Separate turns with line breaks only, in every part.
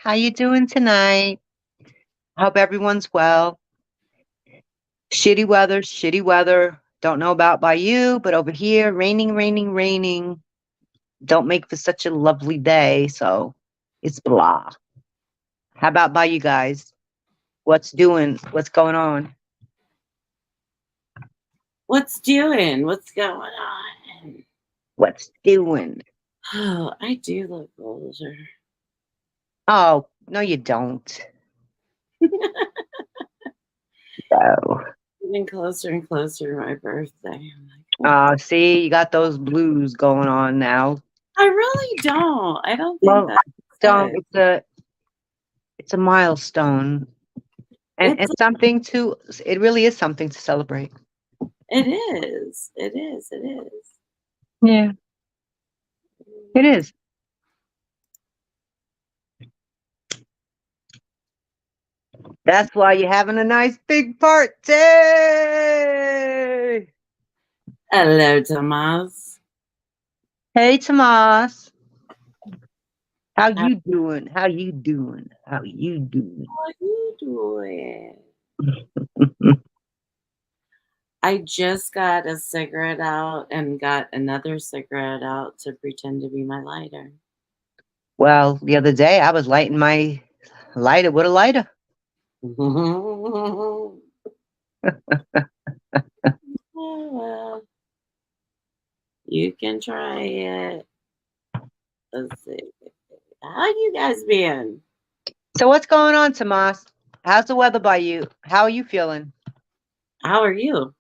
How you doing tonight? Hope everyone's well. Shitty weather, shitty weather. Don't know about by you, but over here, raining, raining, raining. Don't make for such a lovely day, so it's blah. How about by you guys? What's doing? What's going on?
What's doing? What's going on?
What's doing?
Oh, I do look older.
Oh, no, you don't. No.
Getting closer and closer to my birthday. I'm like,
See, you got those blues going on now.
I really don't. I don't think
Well,
that's
don't.
it.
It's a milestone, and
It's
it's something to. It really is something to celebrate.
it is. It is. It is.
Yeah, it is. That's why you're having a nice big party.
Hello, Tomas.
Hey, Tomas. How
How
you doing? How you doing? How you doing?
are you doing? I just got a cigarette out and got another cigarette out to pretend to be my lighter.
Well, the other day I was lighting my lighter with a lighter.
Oh, well, you can try it. Let's see. How you guys been?
So what's going on, Tomas? How's the weather by you? How are you feeling?
How are you?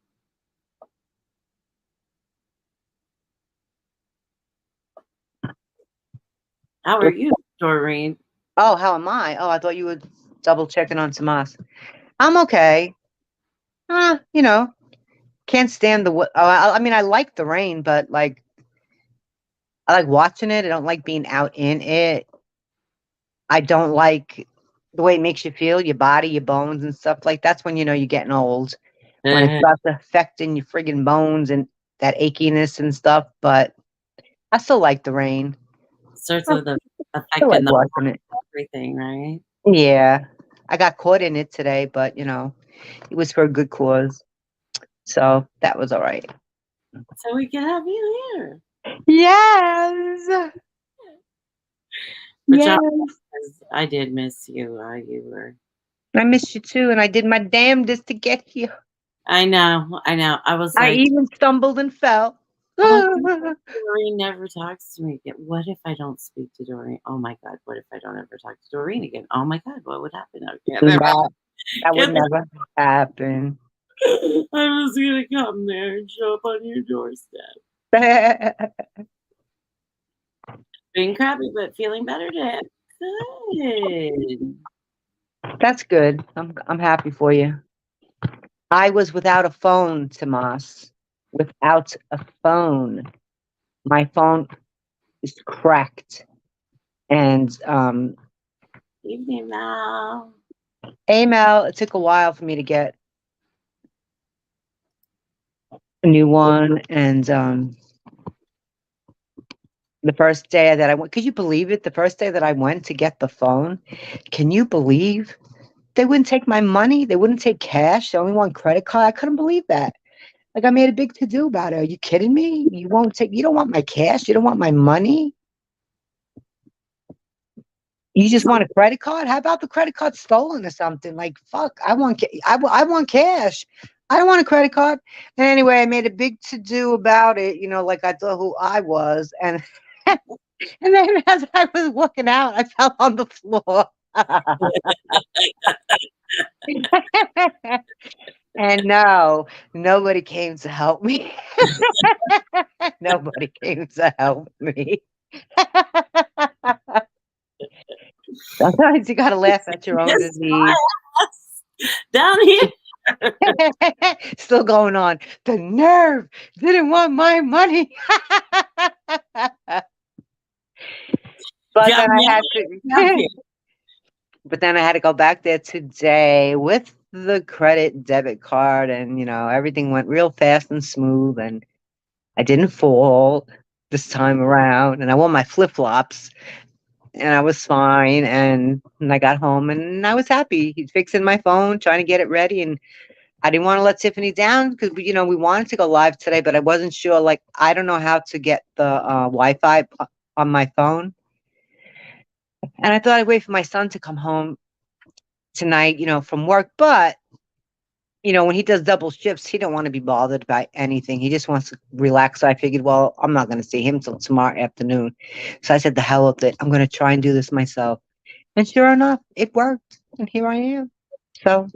How are you, Doreen?
Oh, how am I? Oh, I thought you were double checking on Tomas. I'm okay. You know, can't stand the. I mean, I like the rain, but like, I like watching it. I don't like being out in it. I don't like the way it makes you feel, your body, your bones, and stuff like. That's when you know you're getting old. When it starts affecting your friggin' bones and that achiness and stuff. But I still like the rain.
Starts
I
with a
still like
affecting the
watching it.
everything, right?
Yeah, I got caught in it today, but it was for a good cause, so that was all right.
So we can have you here.
Yes.
Which
Yes.
I did miss you. You were.
I missed you too, and I did my damnedest to get here.
I know. I know. I was
I
like,
even stumbled and fell.
oh, Doreen never talks to me again. What if I don't speak to Doreen? Oh my God. What if I don't ever talk to Doreen again? Oh my God. What would happen? I can't ever.
That would
Can't
never happen.
I'm just gonna come there and show up on your doorstep. Being crappy, but feeling better today. Good.
That's good. I'm happy for you. I was without a phone, Tomas. Without a phone. My phone is cracked. And
Evening now.
AML, it took a while for me to get a new one. And the first day that I went, could you believe it? The first day that I went to get the phone, can you believe they wouldn't take my money? They wouldn't take cash. They only want credit card. I couldn't believe that. Like I made a big to do about it. Are you kidding me? You don't want my cash. You don't want my money. You just want a credit card? How about the credit card stolen or something? Like, fuck, I want cash. I don't want a credit card. And anyway, I made a big to do about it, like I thought who I was. And and then as I was walking out, I fell on the floor. And no, nobody came to help me. Nobody came to help me. Sometimes you gotta laugh at your own
Kiss
disease.
my ass down here.
Still going on. The nerve didn't want my money. But
Got
then
me
I
out
had
of
to
here.
but then I had to go back there today with the credit debit card, and everything went real fast and smooth, and I didn't fall this time around, and I wore my flip-flops. and I was fine. And I got home and I was happy. He's fixing my phone, trying to get it ready. And I didn't want to let Tiffany down because we wanted to go live today, but I wasn't sure. Like, I don't know how to get the Wi-Fi on my phone. And I thought I'd wait for my son to come home tonight, from work. But when he does double shifts, he don't want to be bothered by anything. He just wants to relax. So I figured, well, I'm not going to see him till tomorrow afternoon. So I said, the hell with it. I'm going to try and do this myself. And sure enough, it worked. And here I am. So,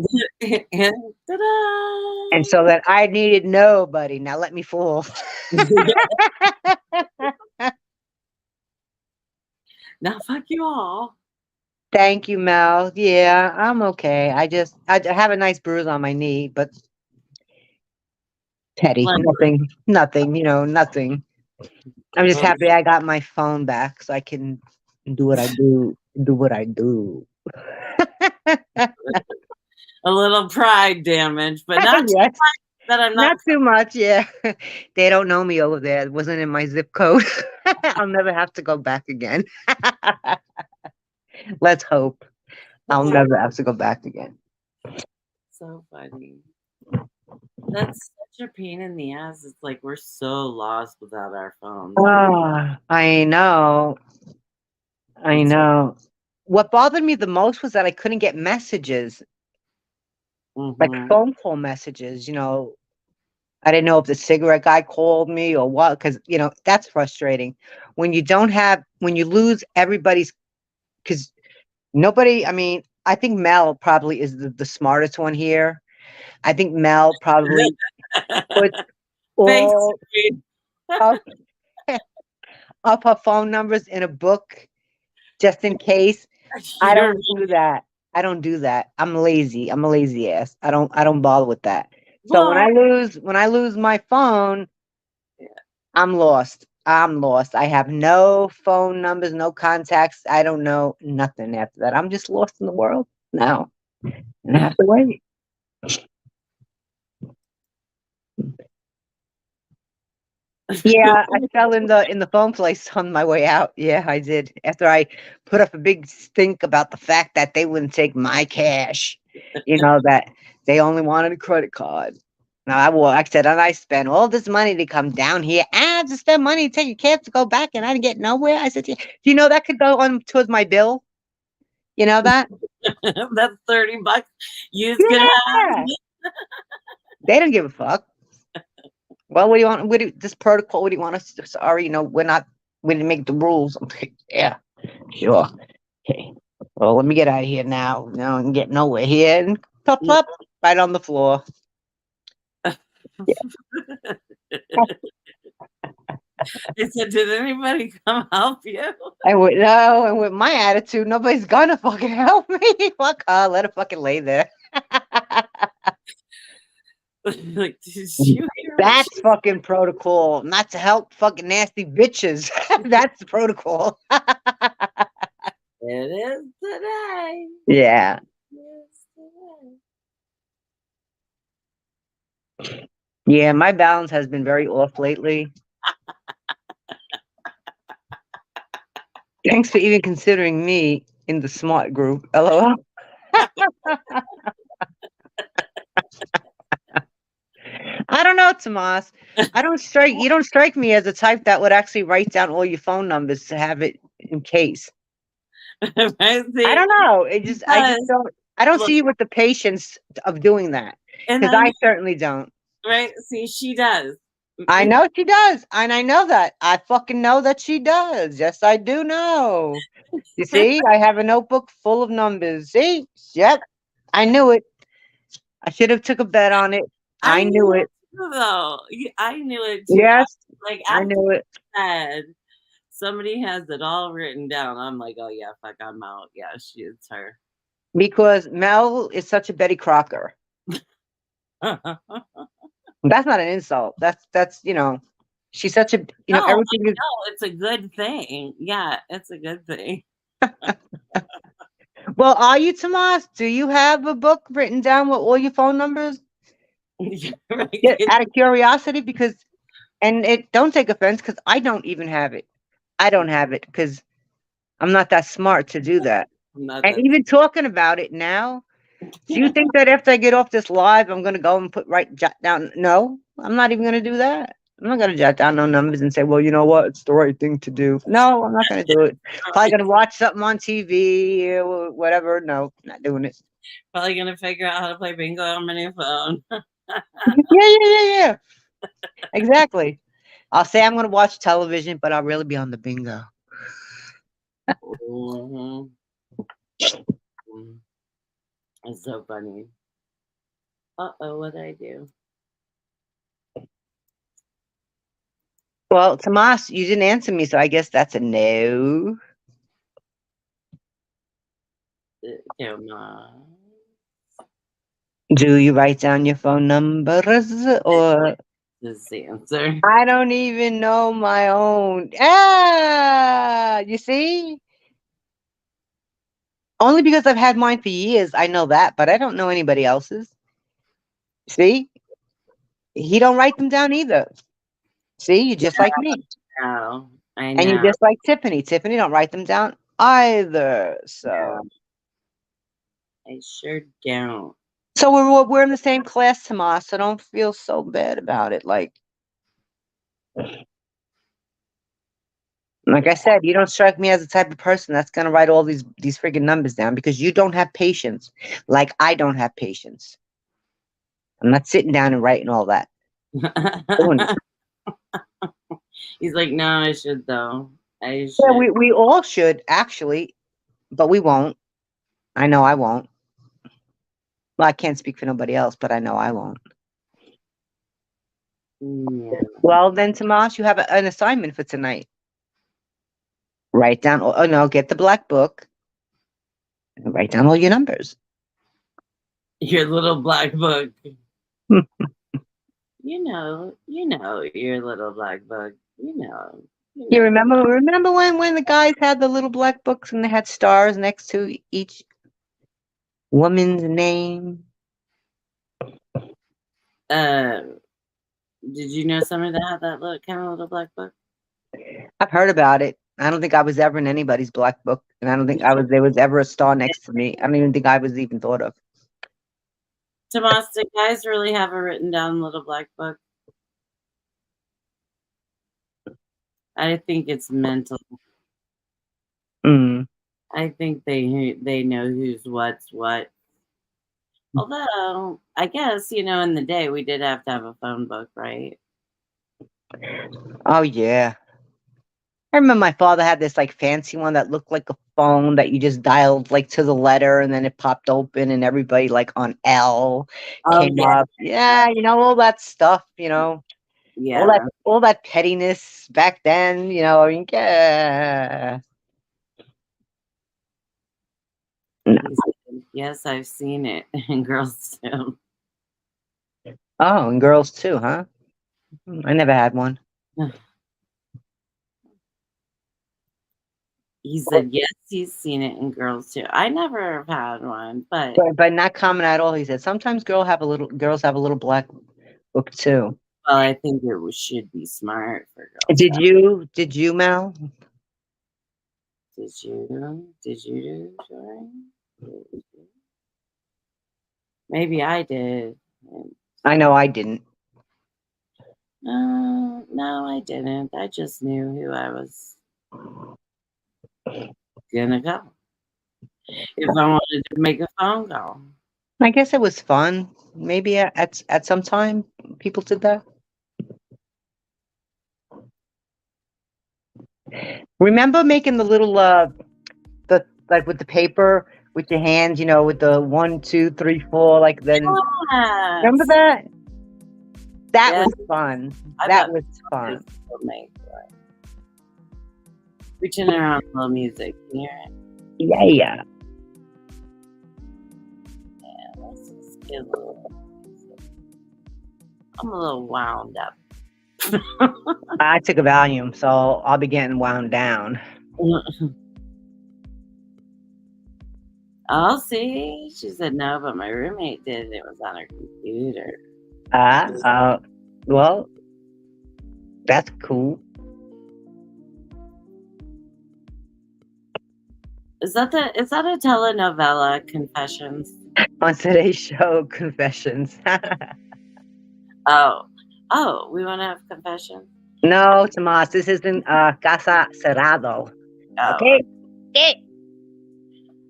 And
and
ta-da!
so that I needed nobody. Now let me fool.
Now fuck you all.
Thank you, Mel. Yeah, I'm okay. I have a nice bruise on my knee, but petty,
Like,
nothing, nothing. I'm just happy I got my phone back so I can do what I do what I do.
a little pride damage, but not too
Yes,
much that I'm
not
not.
too much. Yeah, they don't know me over there. It wasn't in my zip code. I'll never have to go back again. Let's hope I'll never have to go back again.
So funny. That's such a pain in the ass. It's like we're so lost without our phones.
Oh, I know. I know. What bothered me the most was that I couldn't get messages, like
Mm-hmm.
phone call messages. I didn't know if the cigarette guy called me or what, because that's frustrating when you lose everybody's, because nobody. I mean, I think Mel probably is the smartest one here. I think Mel probably puts
Thanks,
all
Doreen.
of, of her phone numbers in a book just in case. I
You're
don't do that. I don't do that. I'm lazy. I'm a lazy ass. I don't bother with that. So when
well.
I lose my phone, I'm lost. I'm lost. I have no phone numbers, no contacts. I don't know nothing after that. I'm just lost in the world now. And I have to wait. Yeah, I fell in the phone place on my way out. Yeah, I did. After I put up a big stink about the fact that they wouldn't take my cash, that they only wanted a credit card. Now I said, and I spent all this money to come down here and to spend money to take your cab to go back, and I didn't get nowhere. I said, "Yeah, do you know that could go on towards my bill? You know that?
That's $30 you could have.
Yeah, they don't give a fuck. Well, what do you want? This protocol? What do you want us to? Sorry, we didn't make the rules. I'm like, yeah, sure. Okay. Well, let me get out of here now. No, I can get nowhere here. And plop, plop, right on the floor. Yeah.
I said, did anybody come help you?
I went, no, and with my attitude, nobody's gonna fucking help me. Fuck her, let her fucking lay there.
Like, did you hear what
That's fucking protocol, not to help fucking nasty bitches. That's the protocol.
it is today?
Yeah.
It is today.
Yeah, my balance has been very off lately. Thanks for even considering me in the smart group. LOL. I don't know, Tomas. You don't strike me as the type that would actually write down all your phone numbers to have it in case.
Right?
I
See,
don't know. I just
because
I don't
look,
see you with the patience of doing that.
and
Because
I
I
know,
certainly don't.
right? See, she does.
I know she does. And I know that. I fucking know that she does. Yes, I do know. You see, I have a notebook full of numbers. See? Yep. I knew it. I should have took a bet on it.
I
I knew
knew
it.
it too, though. I knew it too.
Yes,
Like
I
after
knew
you
it.
said somebody has it all written down, I'm like, oh yeah, fuck, I'm out. Yeah, it's her.
Because Mel is such a Betty Crocker.
No,
That's not an insult. That's she's such a
I
everything is.
know it's a good thing. Yeah, it's a good thing.
Well, are you, Tomas? Do you have a book written down with all your phone numbers?
Right?
Out of curiosity, and it don't take offense because I don't even have it. I don't have it because I'm not that smart to do that.
Not
And
that.
even talking about it now, do you think that after I get off this live, I'm gonna go and jot down? No, I'm not even gonna do that. I'm not gonna jot down no numbers and say, well, you know what, it's the right thing to do. No, I'm not gonna do it. Probably gonna watch something on TV or whatever. No, not doing it.
Probably gonna figure out how to play bingo on my new phone.
Yeah. Exactly. I'll say I'm gonna watch television, but I'll really be on the bingo.
Mhm. It's so funny. Uh-oh, what did I do?
Well, Tomas, you didn't answer me, so I guess that's a no.
Come on.
Do you write down your phone numbers or
This answer.
I don't even know my own. Ah, you see? Only because I've had mine for years, I know that, but I don't know anybody else's. See? He don't write them down either. See, you're just like me.
No, I
And you're
know.
just like Tiffany. Tiffany don't write them down either.
Yeah,
So
I sure don't.
we're in the same class, Tomas, so don't feel so bad about it. Like I said, you don't strike me as the type of person that's gonna write all these friggin' numbers down because you don't have patience. Like I don't have patience. I'm not sitting down and writing all that. Doing it.
He's like, no, I should though. I
Yeah,
should.
we all should actually, but we won't. I know I won't. Well, I can't speak for nobody else, but I know I won't.
Yeah.
Well, then, Tomas, you have an assignment for tonight. Write down. Oh no, get the black book and write down all your numbers.
Your little black book.
Hmm.
You know your little black book. You
You
know.
remember when the guys had the little black books and they had stars next to each woman's name?
Uh, did you know some of that? That little kind of little black book.
I've heard about it. I don't think I was ever in anybody's black book, and I don't think there was ever a star next to me. I don't even think I was even thought of.
Tomas, do guys really have a written down little black book? I think it's mental.
Mm.
I think they know who's what's what. Although I guess in the day we did have to have a phone book, right?
Oh yeah. I remember my father had this like fancy one that looked like a phone that you just dialed like to the letter and then it popped open and everybody like on L
Oh
came
yeah,
up. Yeah, all that stuff,
yeah.
all that pettiness back then, I mean, yeah. No.
He said, yes, I've seen it, and girls too.
Oh, and girls too, huh? I never had one.
He said, yes, he's seen it in girls too. I never have had one, but
But not common at all. He said sometimes girls have a little black book too.
well, I think should be smart for girls to
Did
have.
you? Did you, Mel?
Did you? Did you do, Doreen? Did you? Maybe I did.
I know I didn't.
No, I didn't. I just knew who I was gonna go if I wanted to make a phone call.
I guess it was fun. Maybe at some time people did that. Remember making the little the like with the paper with your hands, with the 1, 2, 3, 4, like then remember
Yes.
that? That
Yes.
was fun.
I
That
bet
was
this
fun.
will make like reaching around a little music. Can you hear it?
Yeah.
Yeah, let's just get a little music. I'm a little wound up.
I took a Valium, so I'll be getting wound down.
Oh, see, she said no, but my roommate did. It was on her computer.
Well, that's cool.
Is that a telenovela, Confessions?
On today's show, Confessions.
Oh, we want to have confessions?
No, Tomas, this isn't Casa Cerrado.
Oh,
Okay? Okay.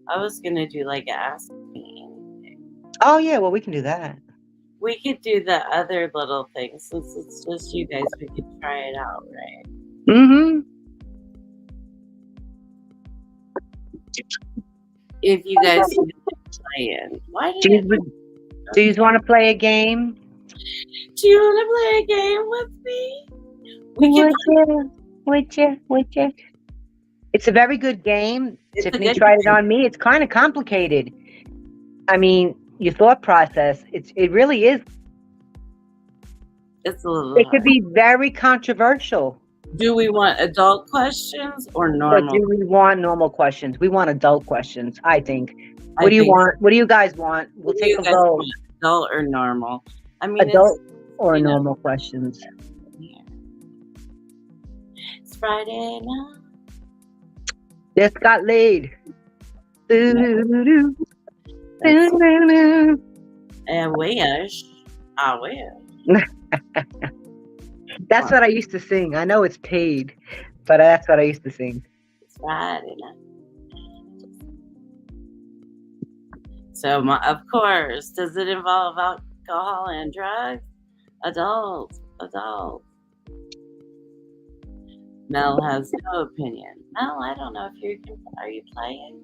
I was going to do like Ask Me Anything.
Oh, yeah, well, we can do that.
We could do the other little things since it's just you guys. We could try it out, right?
Mm-hmm.
If you guys play in. Why did it?
Do you want to play a game?
Do you want to play a game with me? We can
Would you? It's a very good game.
It's a
Tiffany
good
tried it
game.
on me. It's kind of complicated. I mean, your thought process, it really is.
It's a little
It
hard.
could be very controversial.
Do we want adult questions or
Or
normal?
do we want normal questions? We want adult questions, I think.
I
What do you
think-
want? What do you guys want? We'll
What do
take
you
a
guys
vote.
want, adult or normal? I mean,
Adult or
you know.
normal questions.
It's Friday night.
Just got laid. Doo-doo-doo-doo.
That's,
Doo-doo-doo.
I wish.
That's what I used to sing. I know it's paid, but that's what I used to sing.
It's Friday night. So, of course, does it involve alcohol and drugs? Adults. Mel has no opinion. Mel, I don't know if are you playing?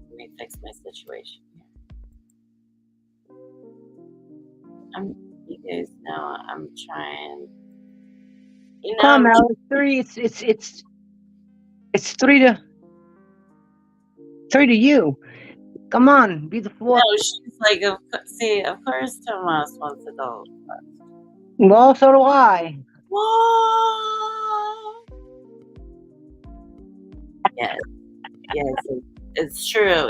Let me fix my situation here. You guys know I'm trying. You know,
Come on, Mel. It's three to you. Come on, be the fourth.
No, she's like, of course Tomas wants adult.
Well, so do I.
What? Yes, it's true.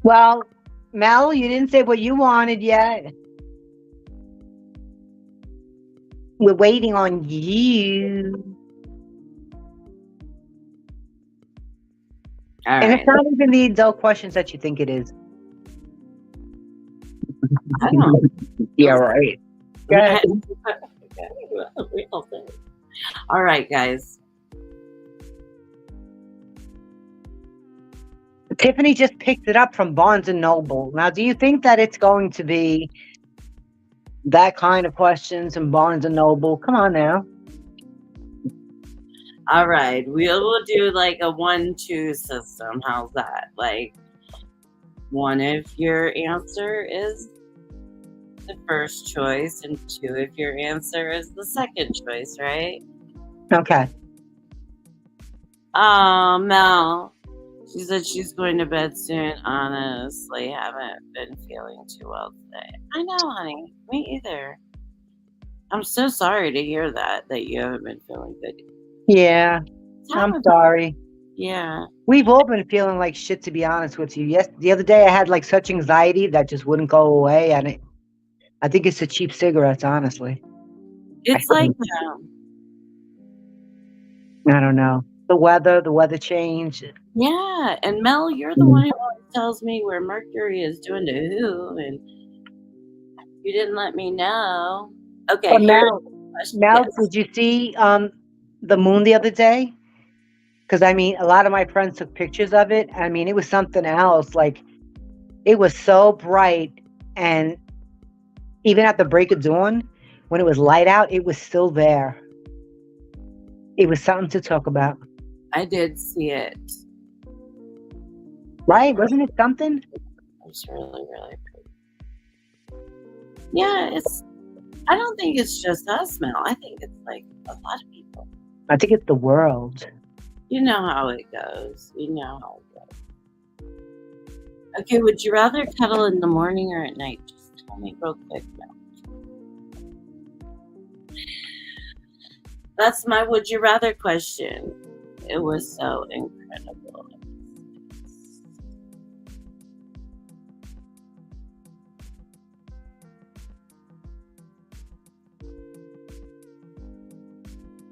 Well, Mel, you didn't say what you wanted yet. We're waiting on you.
All
And
right.
it's not even the adult questions that you think it is.
I don't.
Yeah, right.
Okay. All right, guys.
Tiffany just picked it up from Barnes and Noble. Now, do you think that it's going to be that kind of questions from Barnes and Noble? Come on now.
All right, we will do like a 1-2 system. How's that? Like, 1 if your answer is the first choice, and 2 if your answer is the second choice, right?
Okay.
Mel, she said she's going to bed soon. Honestly, haven't been feeling too well today. I know, honey. Me either. I'm so sorry to hear that you haven't been feeling good.
Yeah, I'm sorry.
Yeah.
We've all been feeling like shit, to be honest with you. Yes, the other day I had like such anxiety that just wouldn't go away, and I think it's the cheap cigarettes, honestly.
It's like,
I don't know. The weather change.
yeah. And Mel, you're the one who always tells me where Mercury is doing to who, and you didn't let me know. Okay,
Mel, did you see the moon the other day? Because I mean, a lot of my friends took pictures of it. I mean, it was something else. Like, it was so bright, and even at the break of dawn, when it was light out, it was still there. It was something to talk about.
I did see it.
Right? Wasn't it something?
It was really, really pretty. Yeah, I don't think it's just us, Mel. I think it's like a lot of people.
I think it's the world.
You know how it goes. Okay, would you rather cuddle in the morning or at night? Just tell me real quick, Mel. That's my would you rather question. It was so incredible.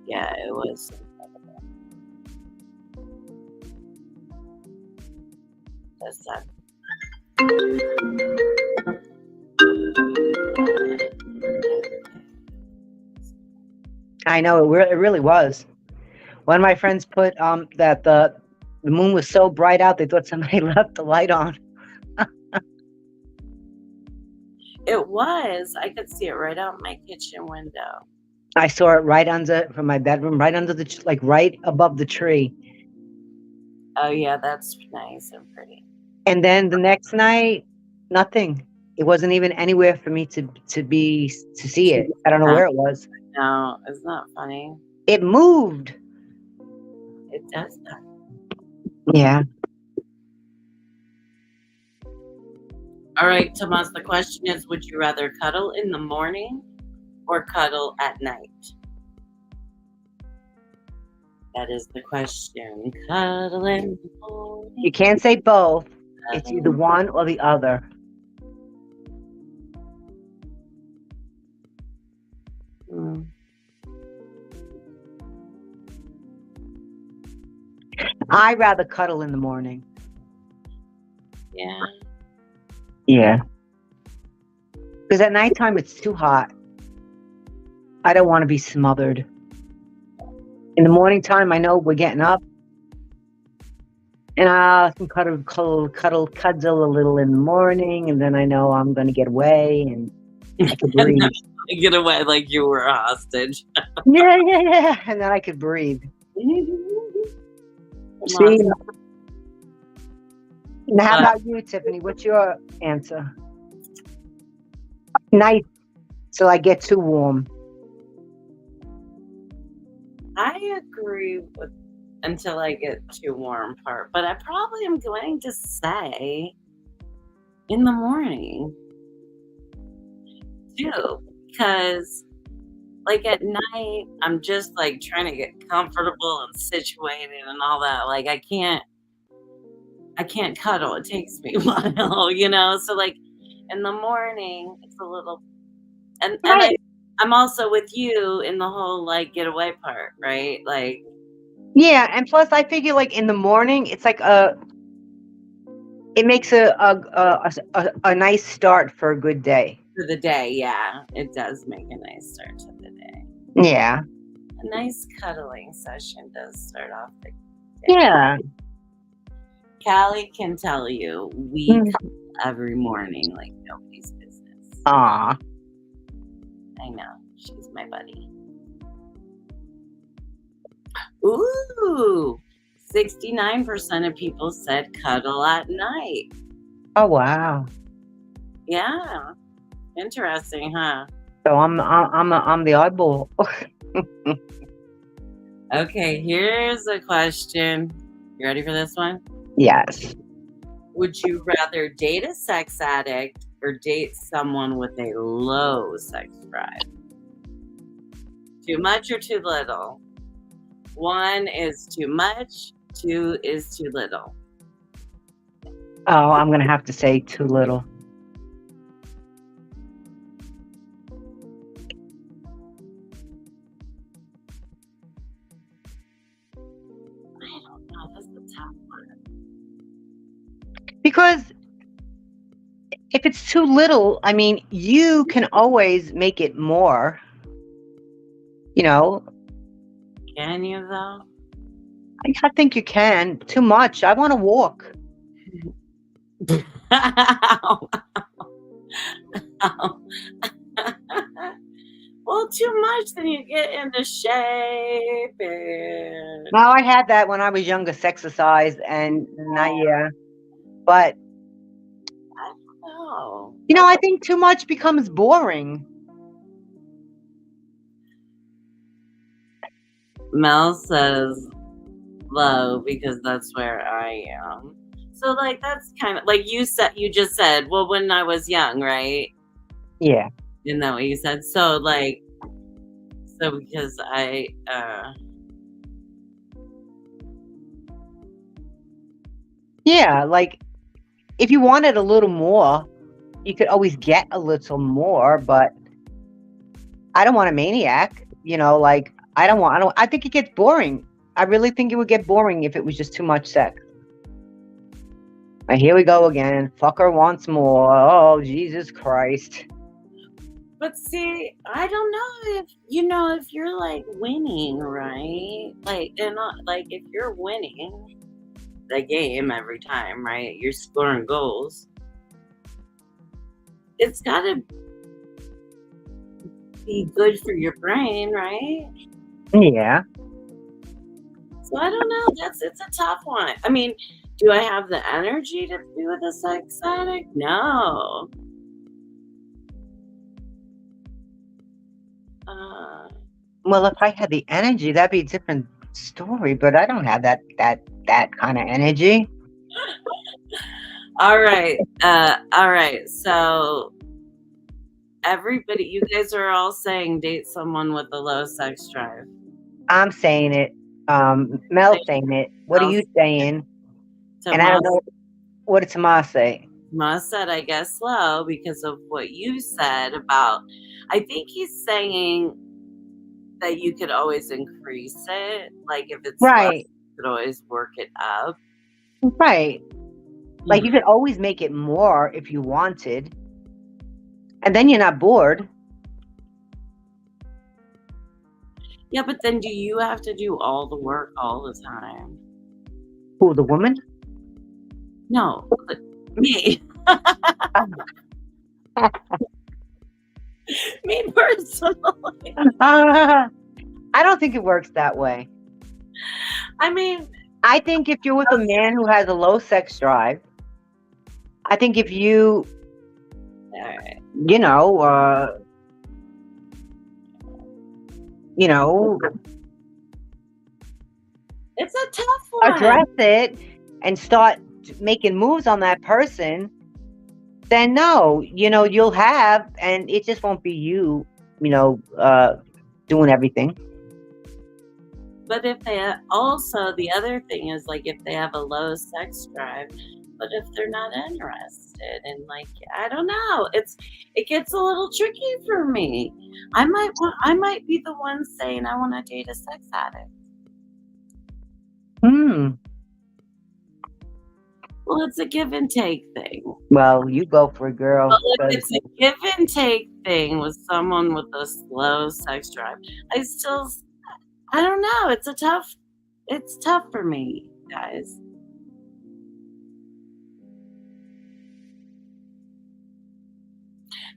Yeah, it was incredible. this time.
I know it really was. One of my friends put that the moon was so bright out they thought somebody left the light on.
It was. I could see it right out my kitchen window.
I saw it right from my bedroom, right under right above the tree.
Oh yeah, that's nice and pretty.
And then the next night, nothing. It wasn't even anywhere for me to see it. I don't know where it was.
No, it's not funny.
It moved.
It does that.
Yeah.
All right, Tomas, the question is, would you rather cuddle in the morning or cuddle at night? That is the question. Cuddle in the morning.
You can't say both. It's either one or the other. I'd rather cuddle in the morning.
Yeah.
Yeah. Because at nighttime it's too hot. I don't want to be smothered. In the morning time, I know we're getting up. And I can cuddle a little in the morning, and then I know I'm going to get away and I can breathe.
Get away like you were a hostage.
Yeah. And then I could breathe. See? Now, how about you, Tiffany? What's your answer? Night, so I get too warm.
I agree with until I get too warm part, but I probably am going to say in the morning too, because like at night I'm just like trying to get comfortable and situated and all that. Like I can't cuddle. It takes me a while, you know. So like in the morning it's a little, and I'm also with you in the whole like get away part, right? Like
yeah, and plus I figure like in the morning it's like it makes a nice start for a good day.
For the day, yeah, it does make a nice start to the day.
Yeah,
a nice cuddling session does start off the day.
Yeah.
Callie can tell you we cuddle every morning like nobody's business.
Aw.
I know. She's my buddy. Ooh, 69% of people said cuddle at night.
Oh wow.
Yeah. Interesting, huh?
So I'm the oddball.
Okay, here's a question. You ready for this one?
Yes.
Would you rather date a sex addict or date someone with a low sex drive? Too much or too little? 1 is too much, 2 is too little.
Oh, I'm gonna have to say too little.
I don't know. That's the tough one.
Because if it's too little, I mean, you can always make it more. You know?
Can you though?
I think you can. Too much. I want to walk.
Well, too much, then you get into shape. And...
Now, I had that when I was younger, sexercise, and not yeah. But
I don't know.
You know, I think too much becomes boring.
Mel says low because that's where I am. So like that's kind of like you just said, well, when I was young, right?
Yeah.
Isn't that what you said? So like because I
yeah, like if you wanted a little more, you could always get a little more, but I don't want a maniac, you know, like I think it gets boring. I really think it would get boring if it was just too much sex. And here we go again. Fucker wants more. Oh, Jesus Christ.
But see, I don't know if you're like winning, right? Like, and not like if you're winning the game every time, right? You're scoring goals. It's gotta be good for your brain, right?
Yeah.
So I don't know. It's a tough one. I mean, do I have the energy to be with a sex addict? No.
Well, if I had the energy, that'd be a different story. But I don't have that kind of energy.
All right. All right. So everybody, you guys are all saying date someone with a low sex drive.
I'm saying it. Mel's saying it. What are you saying? And I don't know, what did Tomas say?
Tomas said, I guess low because of what you said about, I think he's saying that you could always increase it. Like if it's
right,
less, you could always work it up.
Right. Like you could always make it more if you wanted. And then you're not bored.
Yeah, but then do you have to do all the work all the time?
Who, the woman?
No, me. Me personally.
I don't think it works that way.
I mean,
I think if you're with a man who has a low sex drive, I think if you, you know,
it's a tough one.
Address it and start making moves on that person, then no, you'll have, and it just won't be you, doing everything.
But if they also, the other thing is like if they have a low sex drive, but if they're not interested and like, I don't know, it gets a little tricky for me. I might be the one saying I want to date a sex addict. Well, it's a give and take thing.
Well, you go for it, girl.
Well, if it's a give and take thing with someone with a slow sex drive, I don't know. It's tough for me, guys.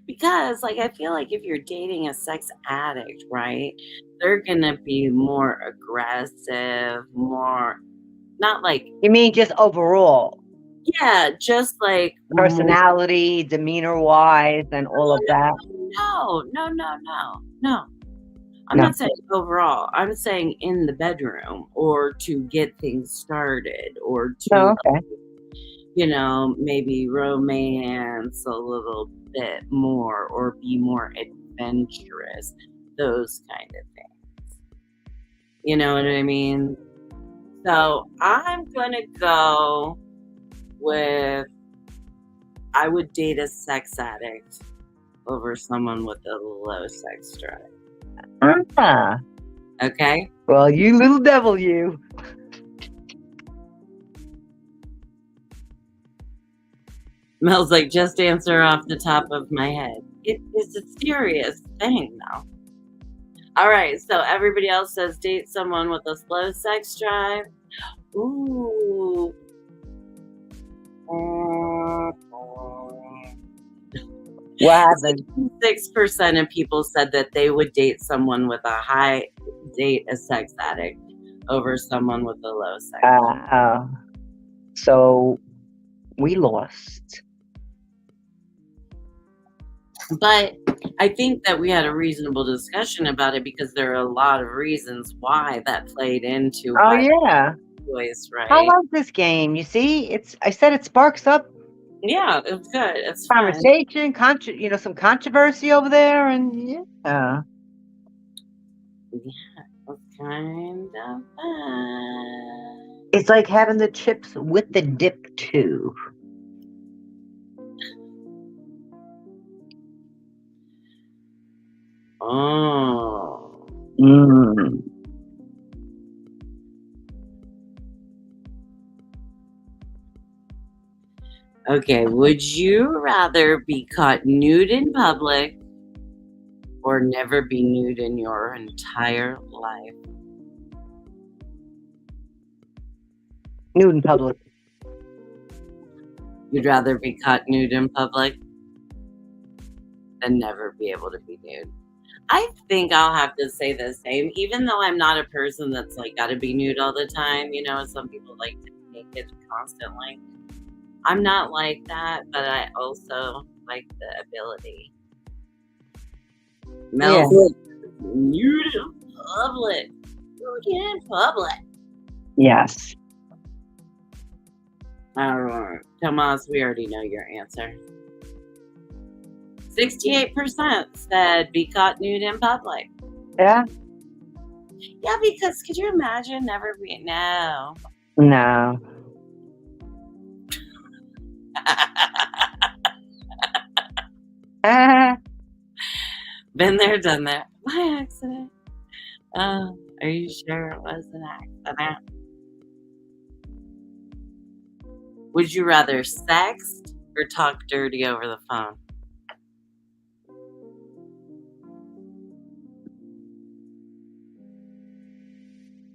Because, like, I feel like if you're dating a sex addict, right, they're gonna be more aggressive, more, not like.
You mean just overall?
Yeah, just like
personality, demeanor-wise, and all of that.
No. I'm not saying overall. I'm saying in the bedroom or to get things started or to, maybe romance a little bit more or be more adventurous, those kind of things. You know what I mean? So I'm going to go with, I would date a sex addict over someone with a low sex drive. Okay?
Well, you little devil, you.
Mel's like, just answer off the top of my head. It is a serious thing, though. All right, so everybody else says date someone with a slow sex drive. Ooh.
What happened?
6% of people said that they would date someone with a sex addict over someone with a low sex.
So we lost.
But I think that we had a reasonable discussion about it because there are a lot of reasons why that played into.
Oh yeah.
Voice, right?
I love this game. You see, I said it sparks up.
Yeah, it's good. It's
conversation, some controversy over there, and
yeah, it's kind of fun.
It's like having the chips with the dip too.
Oh. Okay, would you rather be caught nude in public or never be nude in your entire life?
Nude in public.
You'd rather be caught nude in public than never be able to be nude. I think I'll have to say the same, even though I'm not a person that's like got to be nude all the time. You know, some people like to be naked constantly. I'm not like that, but I also like the ability. Mel's nude in public. Nude in public.
Yes.
All right. Tomas, we already know your answer. 68% said be caught nude in public.
Yeah?
Yeah, because could you imagine never being... No.
No.
Been there, done that. My accident. Are you sure it was an accident? Would you rather sext or talk dirty over the phone?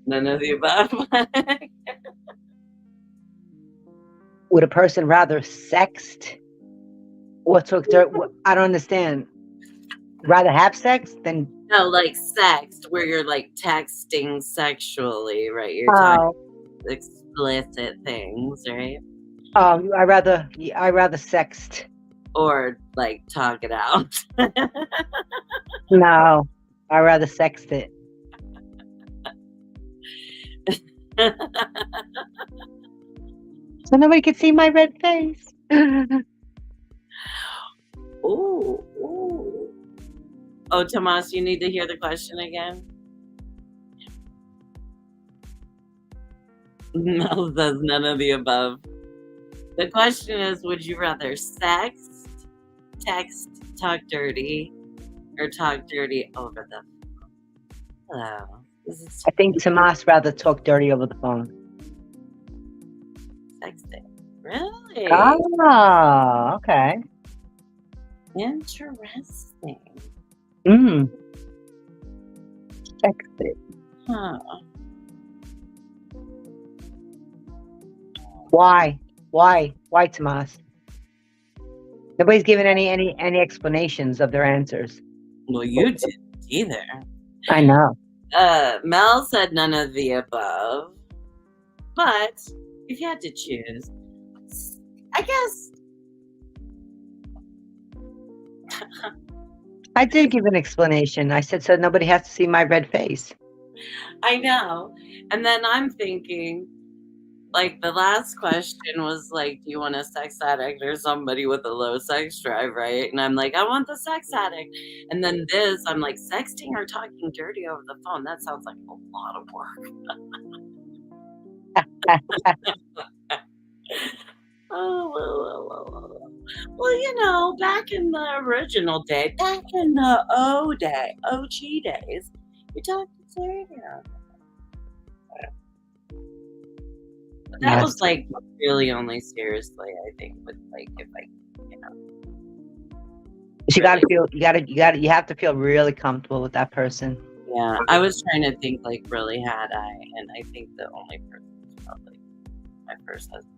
None of the above.
Would a person rather sext or talk dirt? I don't understand. Rather have sex than...
No, like sext, where you're like texting sexually, right? You're talking explicit things, right?
I rather sext.
Or like talk it out.
No, I rather sext it. So nobody could see my red face.
Ooh. Oh, Tomas, you need to hear the question again. Mel says none of the above. The question is, would you rather sext, text, talk dirty, or talk dirty over the phone? Hello.
I think Tomas rather talk dirty over the phone.
Sexting. Really?
Oh, okay.
Interesting.
Sexting.
Huh.
Why, Tomas? Nobody's given any explanations of their answers.
Well, you didn't either.
I know.
Mel said none of the above, but if you had to choose, I guess.
I did give an explanation. I said so nobody has to see my red face.
I know. And then I'm thinking, like, the last question was like, do you want a sex addict or somebody with a low sex drive, right? And I'm like, I want the sex addict. And then this, I'm like, sexting or talking dirty over the phone? That sounds like a lot of work. Well, you know, back in the original day, back in the OG days, you talked dirty. That was like really only seriously, I think, with like if I, you know.
You have to feel really comfortable with that person.
Yeah, I was trying to think like really had I, and I think the only person was probably my first husband.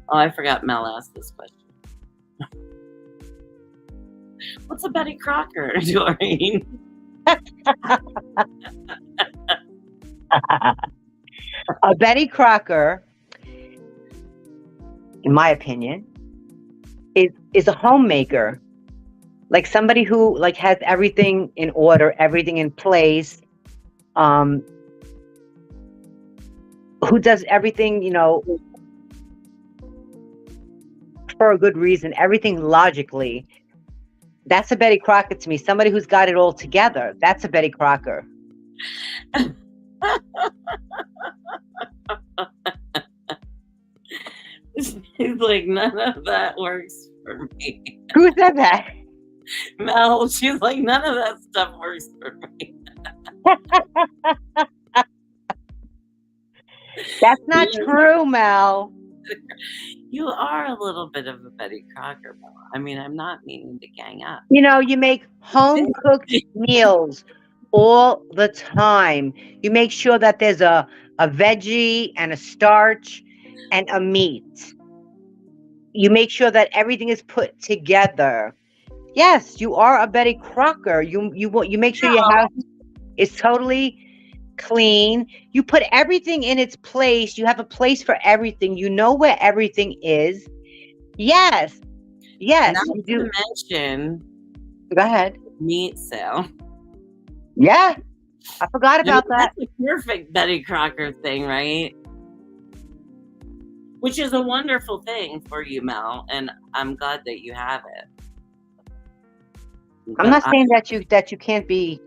Oh, I forgot Mel asked this question. What's a Betty Crocker, Doreen?
A Betty Crocker, in my opinion, is a homemaker, like somebody who like has everything in order, everything in place, who does everything, you know, for a good reason, everything logically. That's a Betty Crocker to me. Somebody who's got it all together. That's a Betty Crocker.
She's like, none of that works for me.
Who said that?
Mel, she's like, none of that stuff works for me.
That's not true, Mel.
You are a little bit of a Betty Crocker, Bella. I mean, I'm not meaning to gang up.
You make home cooked meals all the time. You make sure that there's a veggie and a starch and a meat. You make sure that everything is put together. Yes, you are a Betty Crocker. You make sure your house is totally clean. You put everything in its place. You have a place for everything. You know where everything is. Yes. Yes.
Not
You
to
do.
mention
Go ahead.
meat sale.
Yeah. I forgot about that.
That's a perfect Betty Crocker thing, right? Which is a wonderful thing for you, Mel, and I'm glad that you have it.
I'm not saying that you can't be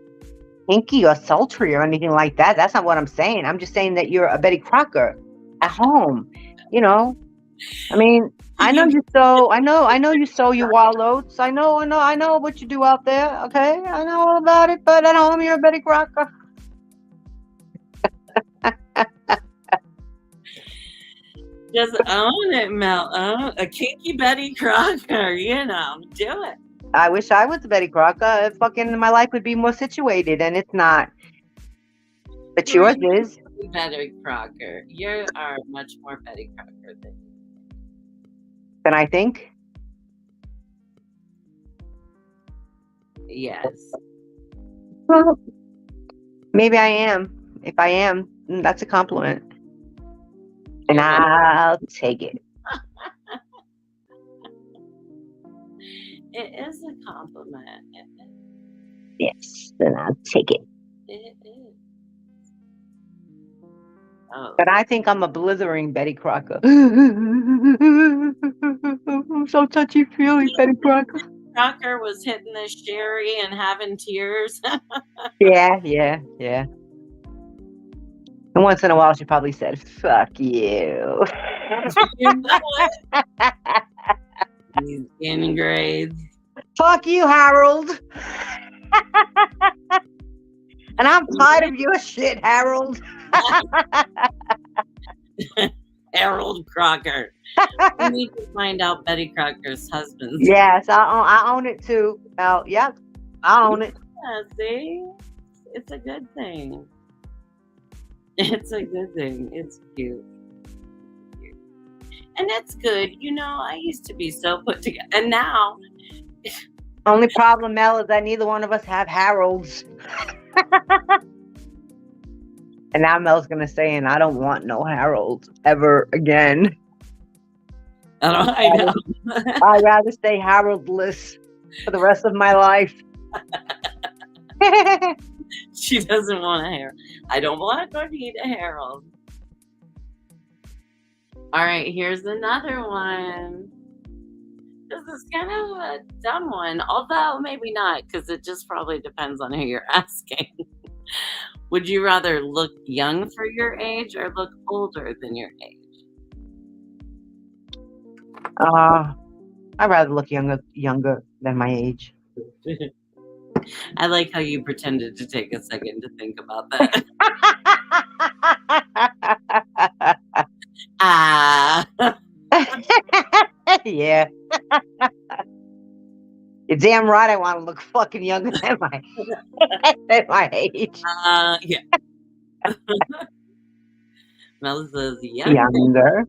hinky or sultry or anything like that. That's not what I'm saying. I'm just saying that you're a Betty Crocker at home. I mean, I know you sew. I know you sew your wild oats. I know what you do out there. Okay, I know all about it. But at home, you're a Betty Crocker.
Just own it, Mel. A kinky Betty Crocker. Do it.
I wish I was a Betty Crocker. Fucking my life would be more situated, and it's not. But yours is.
Betty Crocker. You are much more Betty Crocker
than I think.
Yes.
Well, maybe I am. If I am, that's a compliment. And I'll take it.
It is a compliment.
Yes, then I'll take it.
It is. Oh.
But I think I'm a blithering Betty Crocker. I'm so touchy-feely, Betty Crocker.
Crocker was hitting the sherry and having tears.
Yeah. And once in a while, she probably said, "Fuck you."
You know what? These ingrades.
Fuck you, Harold. And I'm tired of your shit, Harold.
Harold Crocker. We need to find out Betty Crocker's husband.
Yes, I own it too. Yep, I own it.
Yeah, see? It's a good thing. It's a good thing. It's cute. And it's good. I used to be so put together. And now.
Only problem, Mel, is that neither one of us have Harolds. And now Mel's going to say, and I don't want no Harold ever again.
I know.
I'd rather stay Haroldless for the rest of my life.
She doesn't want a Harold. I don't want to need a Harold. All right, here's another one. This is kind of a dumb one, although maybe not, because it just probably depends on who you're asking. Would you rather look young for your age or look older than your age?
I'd rather look younger than my age.
I like how you pretended to take a second to think about that.
Yeah. You're damn right I want to look fucking younger than my age.
Yeah. Mel says
younger.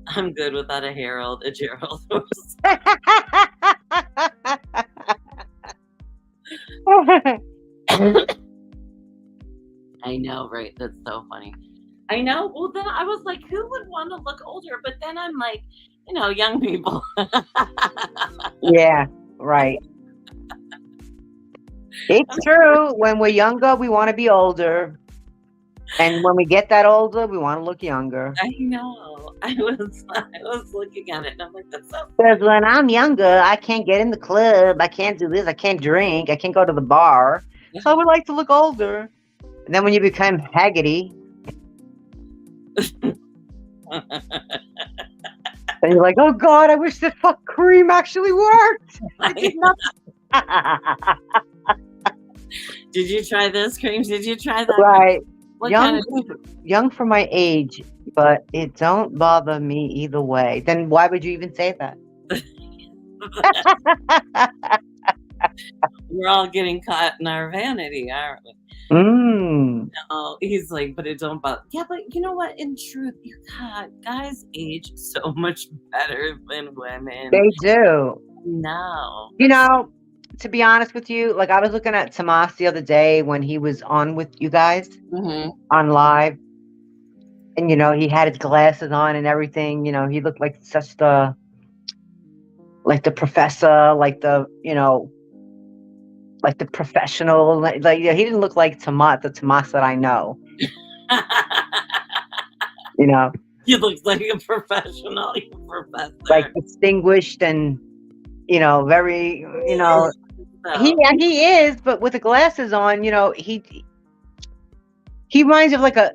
I'm good without a Harold, a Gerald. I know, right? That's so funny. I know. Well, then I was like, who would want to look older? But then I'm like, young people.
Yeah, right. It's true. When we're younger, we want to be older. And when we get that older, we want to look younger.
I know. I was looking at it and I'm like, that's so funny.
Because when I'm younger, I can't get in the club. I can't do this. I can't drink. I can't go to the bar. Yeah. So I would like to look older. And then when you become Haggerty, and you're like, oh God, I wish that fuck cream actually worked.
Did you try this cream? Did you try that?
Right.
What
young for my age. But it don't bother me either way. Then why would you even say that?
We're all getting caught in our vanity, aren't we?
Mm,
Oh, he's like, but it don't bother. Yeah, but you know what? In truth, God, guys age so much better than women.
they do.
No.
You know, to be honest with you, like I was looking at Tomas the other day when he was on with you guys
Mm-hmm.
on live, and he had his glasses on and everything. He looked like such the professor, like the professional. He didn't look like the Tomas that I know. You know,
He looks like a professional professor.
like distinguished and very.
So,
He is, but with the glasses on, he reminds you of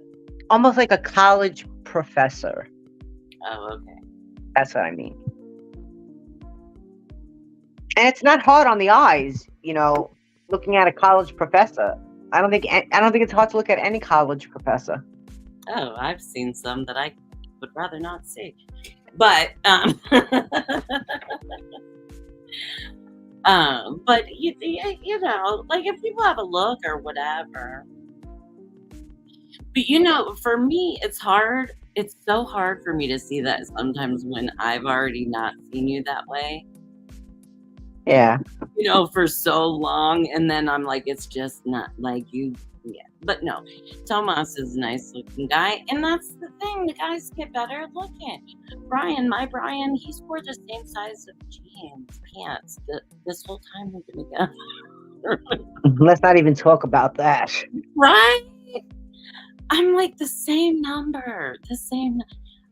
almost like a college professor.
oh, okay.
That's what I mean. And it's not hard on the eyes, looking at a college professor. I don't think it's hard to look at any college professor.
Oh, I've seen some that I would rather not see. But but like if people have a look or whatever. But for me, it's hard. It's so hard for me to see that sometimes when I've already not seen you that way.
Yeah.
For so long, and then I'm like, it's just not like you. Yeah, but no, Tomas is a nice looking guy, and that's the thing. The guys get better looking. My Brian, he's wore the same size of jeans, pants this whole time we've been together.
Let's not even talk about that.
Right? I'm like the same number.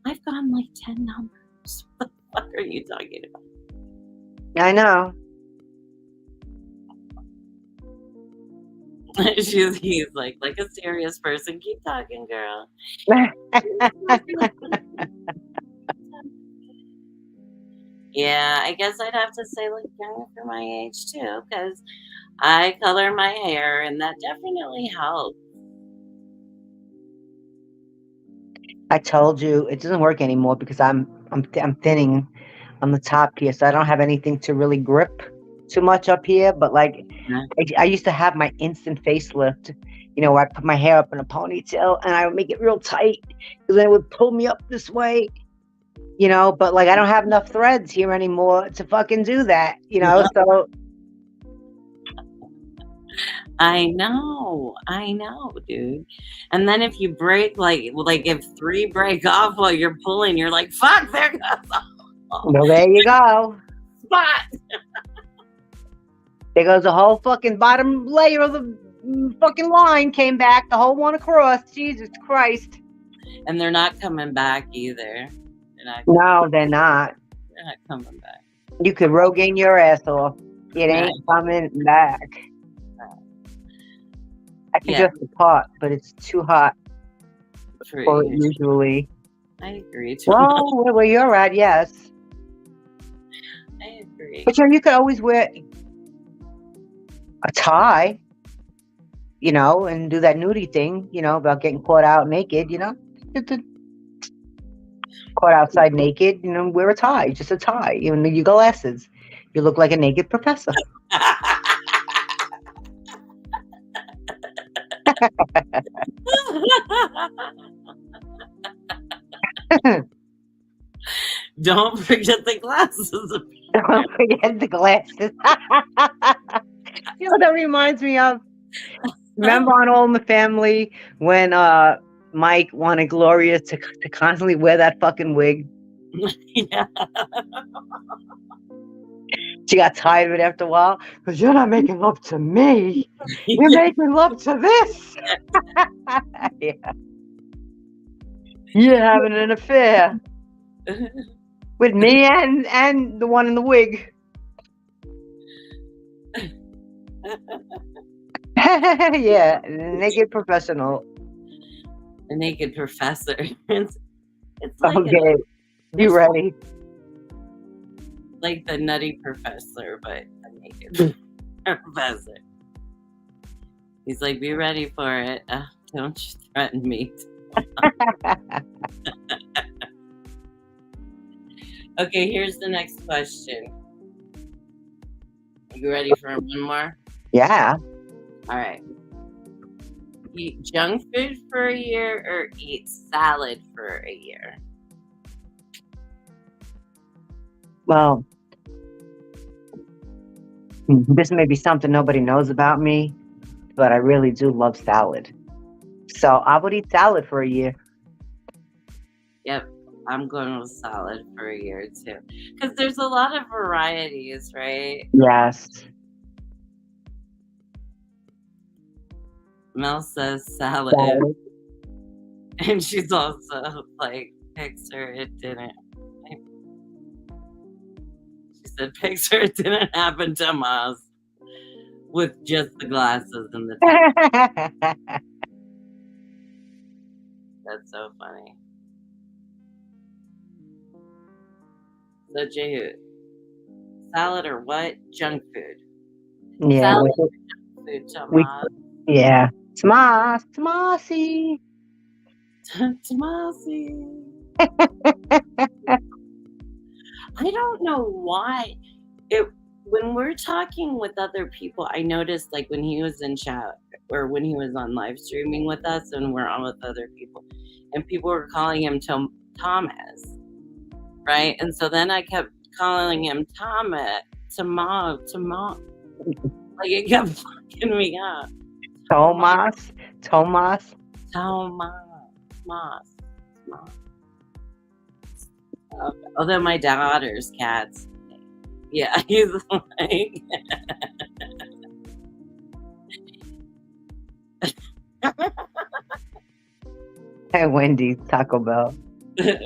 I've gone like 10 numbers. What the fuck are you talking about?
I know.
He's like a serious person. Keep talking, girl. Yeah, I guess I'd have to say like younger for my age too, because I color my hair, and that definitely helps.
I told you it doesn't work anymore because I'm thinning on the top here, so I don't have anything to really grip too much up here. But I used to have my instant facelift, where I put my hair up in a ponytail and I would make it real tight because then it would pull me up this way, but I don't have enough threads here anymore to fucking do that, so.
I know, dude. And then if you break, like if 3 break off while you're pulling, you're like, fuck, there goes
Well, there you go.
Spot.
There goes the whole fucking bottom layer of the fucking line came back, the whole one across. Jesus Christ.
And they're not coming back either.
No, they're not.
They're not coming back.
You could Rogaine your ass off. It ain't coming back. I can just the pot, but it's too hot for it usually.
I agree.
Well, where you're at, yes.
I agree.
But you could always wear a tie, and do that nudie thing, about getting caught out naked, caught outside naked, wear a tie, just a tie, even your glasses. You look like a naked professor.
Don't forget the glasses.
Don't forget the glasses. That reminds me of, remember on All in the Family when Mike wanted Gloria to constantly wear that fucking wig?
Yeah.
She got tired of it after a while because you're not making love to me. You're making love to this. Yeah. You're having an affair with me and the one in the wig. Yeah, naked professional.
A naked professor. It's like
okay. You ready?
Like the nutty professor, but a naked professor. He's like, be ready for it. Don't you threaten me. Okay, here's the next question. You ready for one more?
Yeah.
All right. Eat junk food for a year or eat salad for a year?
Well, this may be something nobody knows about me, but I really do love salad. So I would eat salad for a year.
Yep, I'm going with salad for a year too. Because there's a lot of varieties, right?
Yes.
Mel says salad.
Salad.
And she's also like, Pixar, it didn't. She said, Pixar, it didn't happen to us with just the glasses and the top. That's so funny. So, Jehu, salad or what? Junk food.
Yeah.
Salad or junk food, Tomas?
Yeah. Tomasi.
Tomasi. I don't know why. When we're talking with other people, I noticed like when he was in chat or when he was on live streaming with us and we're on with other people, and people were calling him Thomas, right? And so then I kept calling him Thomas, like it kept fucking me up.
Tomas.
Although my daughter's cat's name. Yeah, he's like
Hey, Wendy's, Taco Bell,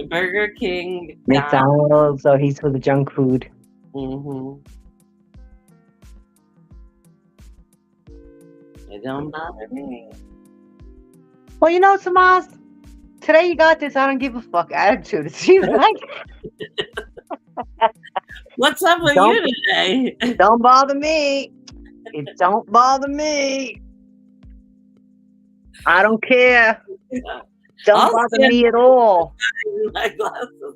Burger King,
McDonald's. So he's for the junk food.
Mm-hmm. It don't bother me.
Well, you know, Tomas, today you got this I don't give a fuck attitude. It seems like.
What's up with you today?
Don't bother me. It don't bother me. I don't care. Don't bother me at all.
My glasses.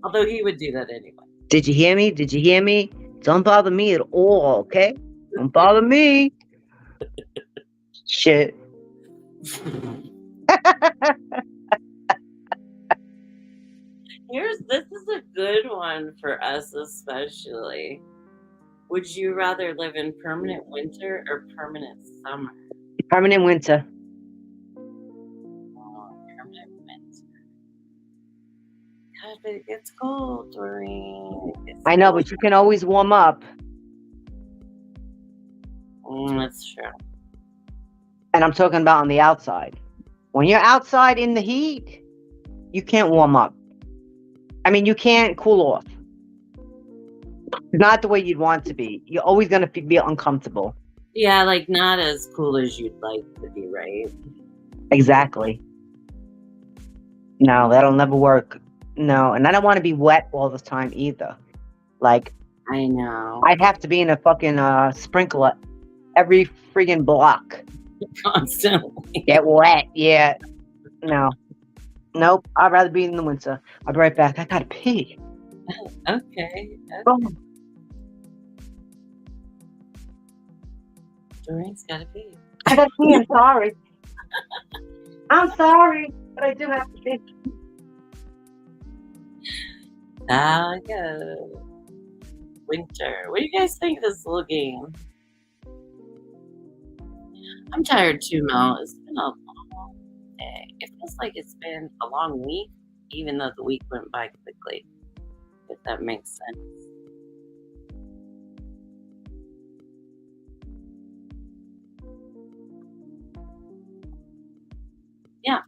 Although he would do that anyway.
Did you hear me? Did you hear me? Don't bother me at all, okay? Don't bother me. Shit.
This is a good one for us especially. Would you rather live in permanent winter or permanent summer?
Permanent winter.
Oh, permanent winter. God, but it gets cold, Doreen.
I know, but you can always warm up.
That's true.
And I'm talking about on the outside. When you're outside in the heat, you can't warm up. I mean, you can't cool off. Not the way you'd want to be. You're always going to feel uncomfortable.
Yeah, like not as cool as you'd like to be, right?
Exactly. No, that'll never work. No, and I don't want to be wet all the time either. Like,
I know.
I'd have to be in a fucking sprinkler every friggin' block.
Constantly.
Get wet, yeah. No. Nope, I'd rather be in the winter. I'll be right back. I gotta pee.
Okay.
Oh.
Doreen's gotta pee.
I gotta pee, I'm sorry. I'm sorry, but I do have to pee.
Now I go. Winter. What do you guys think of this little game? I'm tired too, Mel. It's been a long day. It feels like it's been a long week, even though the week went by quickly. If that makes sense. Yeah.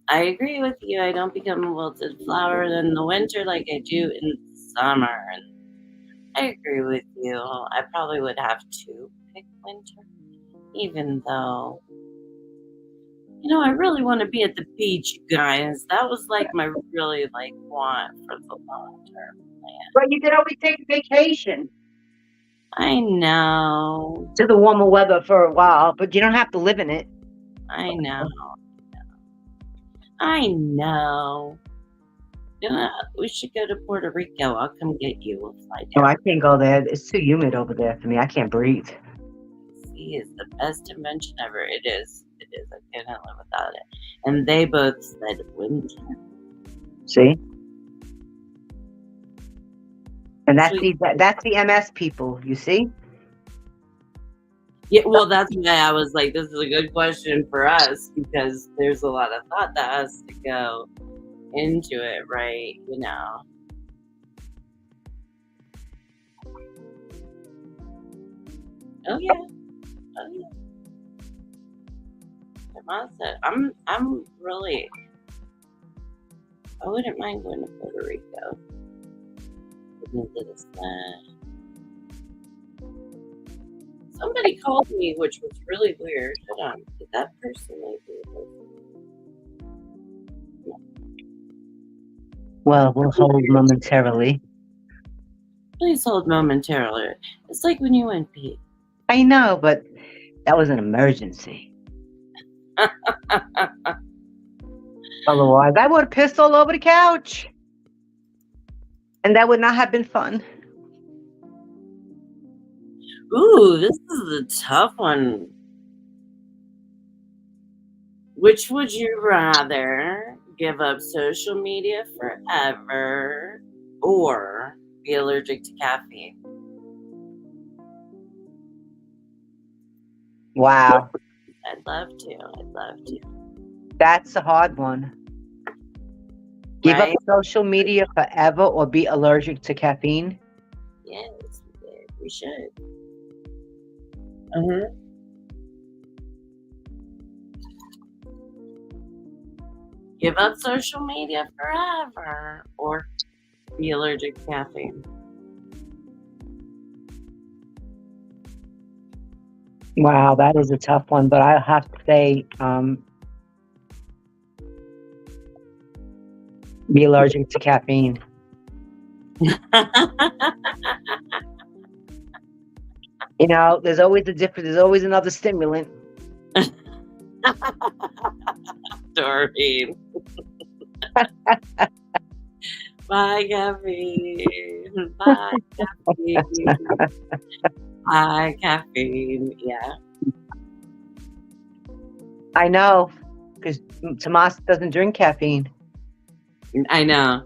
I agree with you. I don't become a wilted flower in the winter like I do in summer. And I agree with you. I probably would have to pick winter, even though, you know, I really want to be at the beach, you guys. That was like my really want for the long term plan.
But you can always take a vacation.
I know.
To the warmer weather for a while, but you don't have to live in it.
I know. I know. We should go to Puerto Rico. I'll come get you. We'll fly
No,
down.
I can't go there. It's too humid over there for me. I can't breathe.
See, it's the best invention ever. It is. It is. I cannot live without it. And they both said winter.
See? And that's
Sweet.
that's the MS people, you see?
Yeah, well, that's why I was like, this is a good question for us because there's a lot of thought that has to go into it, right? You know. Oh yeah. Oh yeah. I'm really. I wouldn't mind going to Puerto Rico. Somebody called me, which was really weird. Hold on. Did that person like me?
Well, we'll hold momentarily.
Please hold momentarily. It's like when you went pee.
I know, but that was an emergency. Otherwise, I would have pissed all over the couch. And that would not have been fun.
Ooh, this is a tough one. Which would you rather give up social media forever or be allergic to caffeine?
Wow.
I'd love to. I'd love to.
That's a hard one. Give
Right?
up social media forever or be allergic to caffeine?
Yes, we should. Uh-huh. Give up social media forever or be allergic to caffeine.
Wow, that is a tough one, but I have to say, be allergic to caffeine. You know, there's always a difference. There's always another stimulant.
Doreen. Bye, caffeine. Bye, caffeine. Bye, caffeine. Yeah.
I know, because Tomas doesn't drink caffeine.
I know.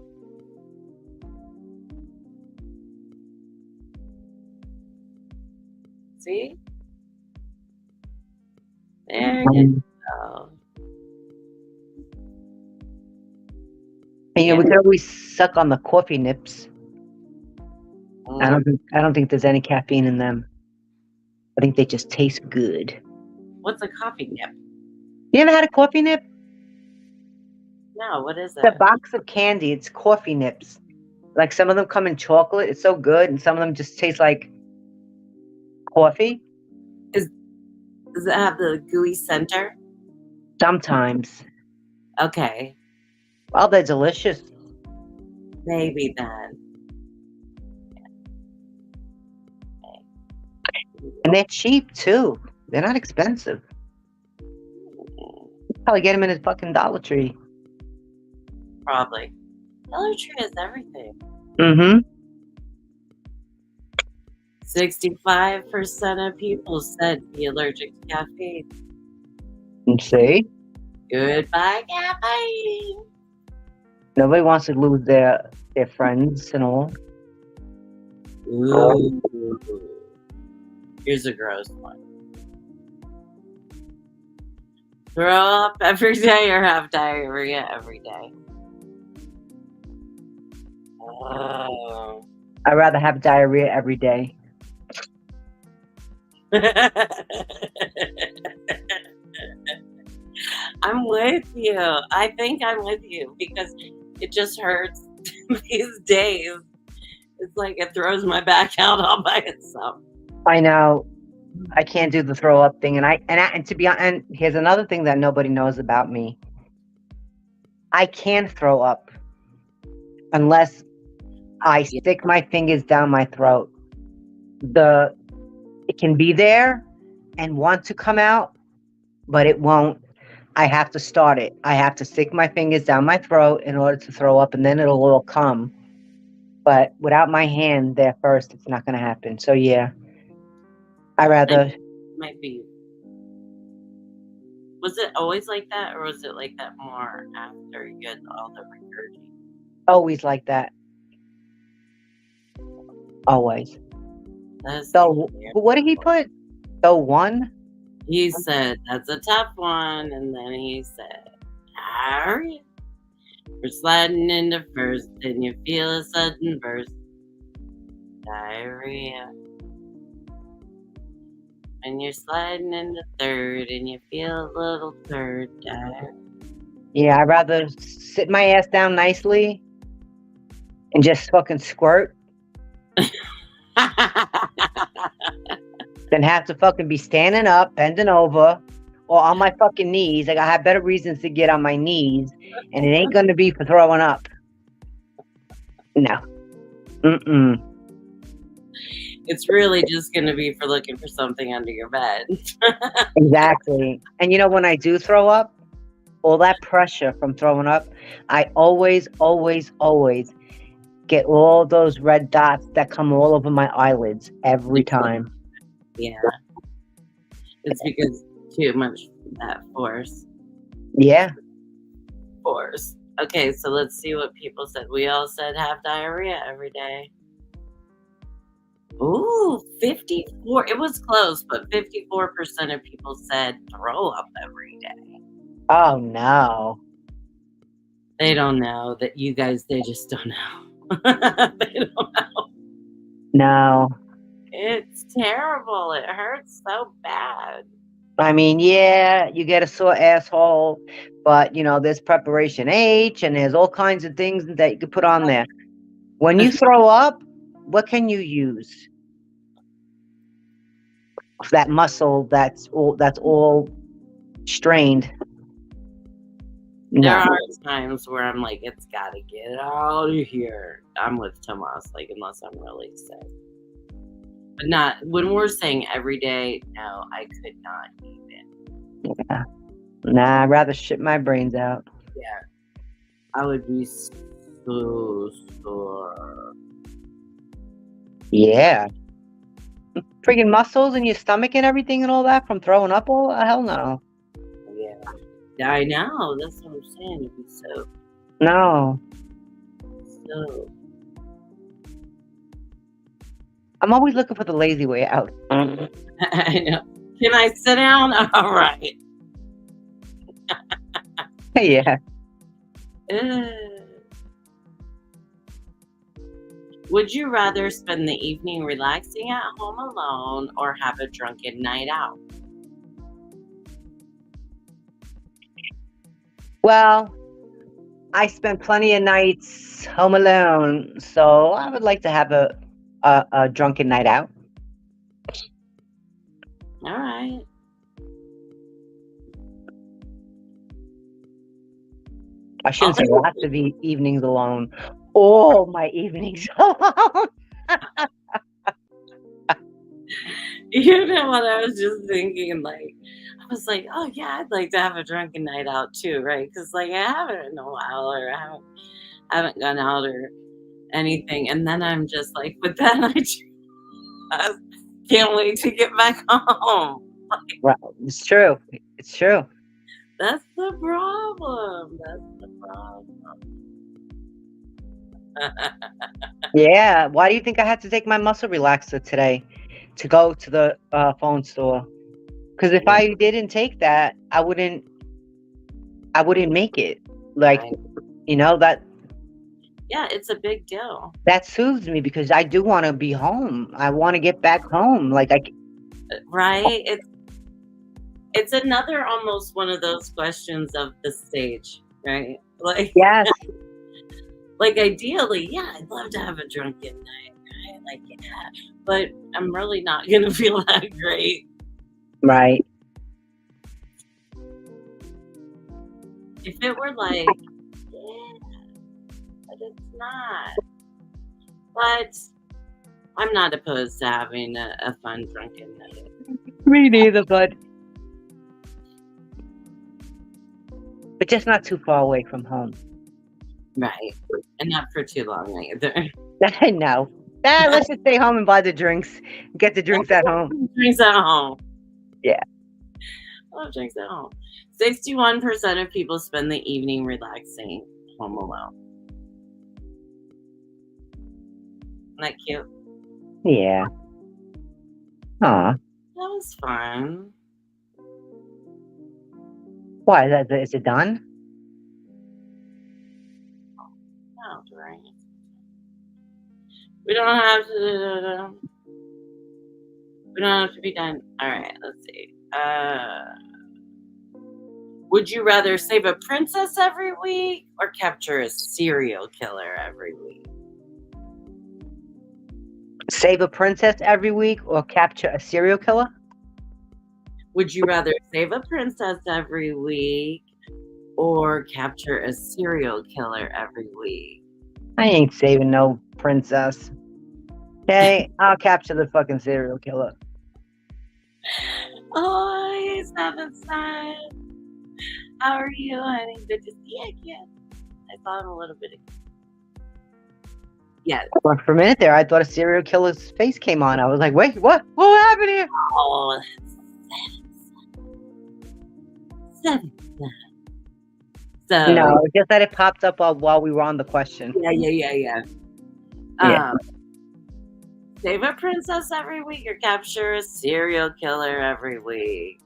See? There you go.
And, you know, we could always suck on the coffee nips. I don't think there's any caffeine in them. I think they just taste good.
What's a coffee nip?
You ever had a coffee nip?
No, what is it?
It's a box of candy. It's coffee nips. Like some of them come in chocolate. It's so good, and some of them just taste like coffee.
Does it have the gooey center?
Sometimes.
Okay.
Well, they're delicious.
Maybe then.
And they're cheap too. They're not expensive. Probably get them in a fucking Dollar Tree.
Probably. Dollar Tree has everything.
Mm-hmm.
65% of people said be allergic to caffeine.
See?
Goodbye, caffeine.
Nobody wants to lose their friends and all.
Ooh. Here's a gross one. Throw up every day or have diarrhea every day? Oh.
I'd rather have diarrhea every day.
I'm with you. I think I'm with you because it just hurts these days. It's like it throws my back out all by itself.
I know. I can't do the throw up thing, and to be honest, and here's another thing that nobody knows about me. I can throw up unless I stick my fingers down my throat. It can be there and want to come out, but it won't. I have to start it. I have to stick my fingers down my throat in order to throw up, and then it'll all come. But without my hand there first, it's not going to happen. So yeah, I rather.
Might be. Was it always like that, or was it like that more after you had all the regurgitation?
Always like that. Always.
So
what did he put? So one?
He said, that's a tough one. And then he said, Harry, we're sliding into first, and you feel a sudden burst. Diarrhea. And you're sliding into third, and you feel a little third. Diarrhea.
Yeah, I'd rather sit my ass down nicely and just fucking squirt than have to fucking be standing up, bending over, or on my fucking knees. Like, I have better reasons to get on my knees, and it ain't gonna be for throwing up. No. Mm-mm.
It's really just gonna be for looking for something under your bed.
Exactly. And you know, when I do throw up, all that pressure from throwing up, I always get all those red dots that come all over my eyelids every time.
Yeah. It's because too much that force.
Yeah.
Force. Okay, so let's see what people said. We all said have diarrhea every day. Ooh, 54. It was close, but 54% of people said throw up every day.
Oh no.
They don't know that you guys, they just don't know. They don't know.
No.
It's terrible. It hurts so bad.
I mean, yeah, you get a sore asshole, but you know, there's preparation H and there's all kinds of things that you could put on there. When you throw up, what can you use? That muscle that's all strained. No.
There are times where I'm like, it's gotta get out of here. I'm with Tomas, like, unless I'm really sick. But not when we're saying every day, no, I could not even.
Yeah. Nah, I'd rather shit my brains out.
Yeah. I would be so sore.
Yeah. Freaking muscles in your stomach and everything and all that from throwing up? All hell no.
Yeah. I know. That's what I'm saying. It'd be so.
No.
So.
I'm always looking for the lazy way out.
I know. Can I sit down? All right.
Yeah.
Would you rather spend the evening relaxing at home alone or have a drunken night out?
Well, I spent plenty of nights home alone, so I would like to have a drunken night out.
All right.
I shouldn't say lots of evenings alone. All my evenings alone.
You know what I was just thinking? Like, I was like, oh yeah, I'd like to have a drunken night out too, right? Because like I haven't in a while, or I haven't gone out or anything. And then I'm just like, but then I just can't wait to get back home. Like,
Well, it's true. It's true.
that's the problem. That's the problem.
Yeah. Why do you think I had to take my muscle relaxer today to go to the phone store? Because if I didn't take that, I wouldn't make it. Like, you know, that.
Yeah, it's a big deal.
That soothes me because I do want to be home. I want to get back home. Like
right? It's another almost one of those questions of the stage, right? Like,
yes.
Like ideally, yeah, I'd love to have a drunken night, right? Like, yeah, but I'm really not gonna feel that great.
Right.
If it were like, yeah, but it's not. But I'm not opposed to having a fun drunken night.
Me neither, bud. but just not too far away from home.
Right. And not for too long either.
I know. Let's just stay home and buy the drinks. Get the drinks at home.
Drinks at home.
Yeah.
I love drinks at home. 61% of people spend the evening relaxing home alone. Isn't that cute?
Yeah. Aw.
That was fun.
Why? Is it done?
No, Doreen. We don't have to. We don't have to be done. All right. Let's see. Would you rather save a princess every week or capture a serial killer every week?
Save a princess every week or capture a serial killer?
Would you rather save a princess every week or capture a serial killer every week?
I ain't saving no princess. Okay, I'll capture the fucking serial killer.
Oh, he's having fun. How are you, honey? Good to see you again. I saw him a little bit ago. Yeah.
Well, for a minute there, I thought a serial killer's face came on. I was like, wait, what? What happened here?
Oh, seven. So
No, just that it popped up while we were on the question.
Yeah. Save a princess every week or capture a serial killer every week.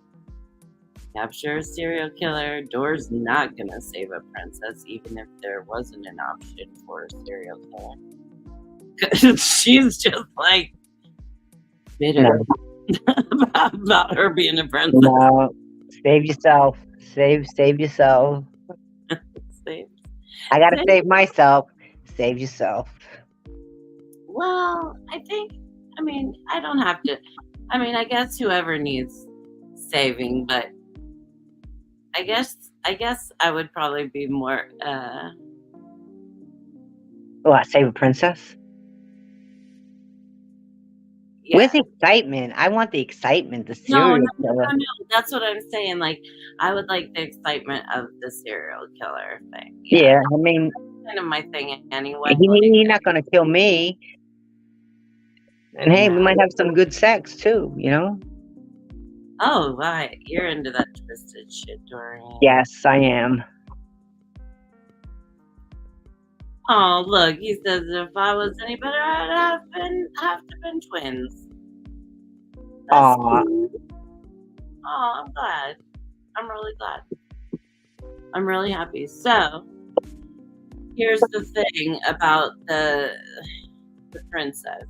Capture a serial killer. Dora's not gonna save a princess, even if there wasn't an option for a serial killer. She's just like bitter about her being a princess.
No, save yourself. Save yourself. I gotta save myself. Save yourself.
Well, I don't have to. I guess whoever needs saving, but I guess I would probably be more.
What? Save a princess?
Yeah.
Where's the excitement? I want the excitement. The serial killer.
No. That's what I'm saying. Like, I would like the excitement of the serial killer thing.
Yeah,
that's kind of my thing anyway.
He's not gonna kill me. And hey, we might have some good sex too, you know?
Oh, right. You're into that twisted shit, Doreen.
Yes, I am.
Oh, look, he says if I was any better, I'd have to been twins.
Aw.
Oh, I'm glad. I'm really glad. I'm really happy. So, here's the thing about the princess.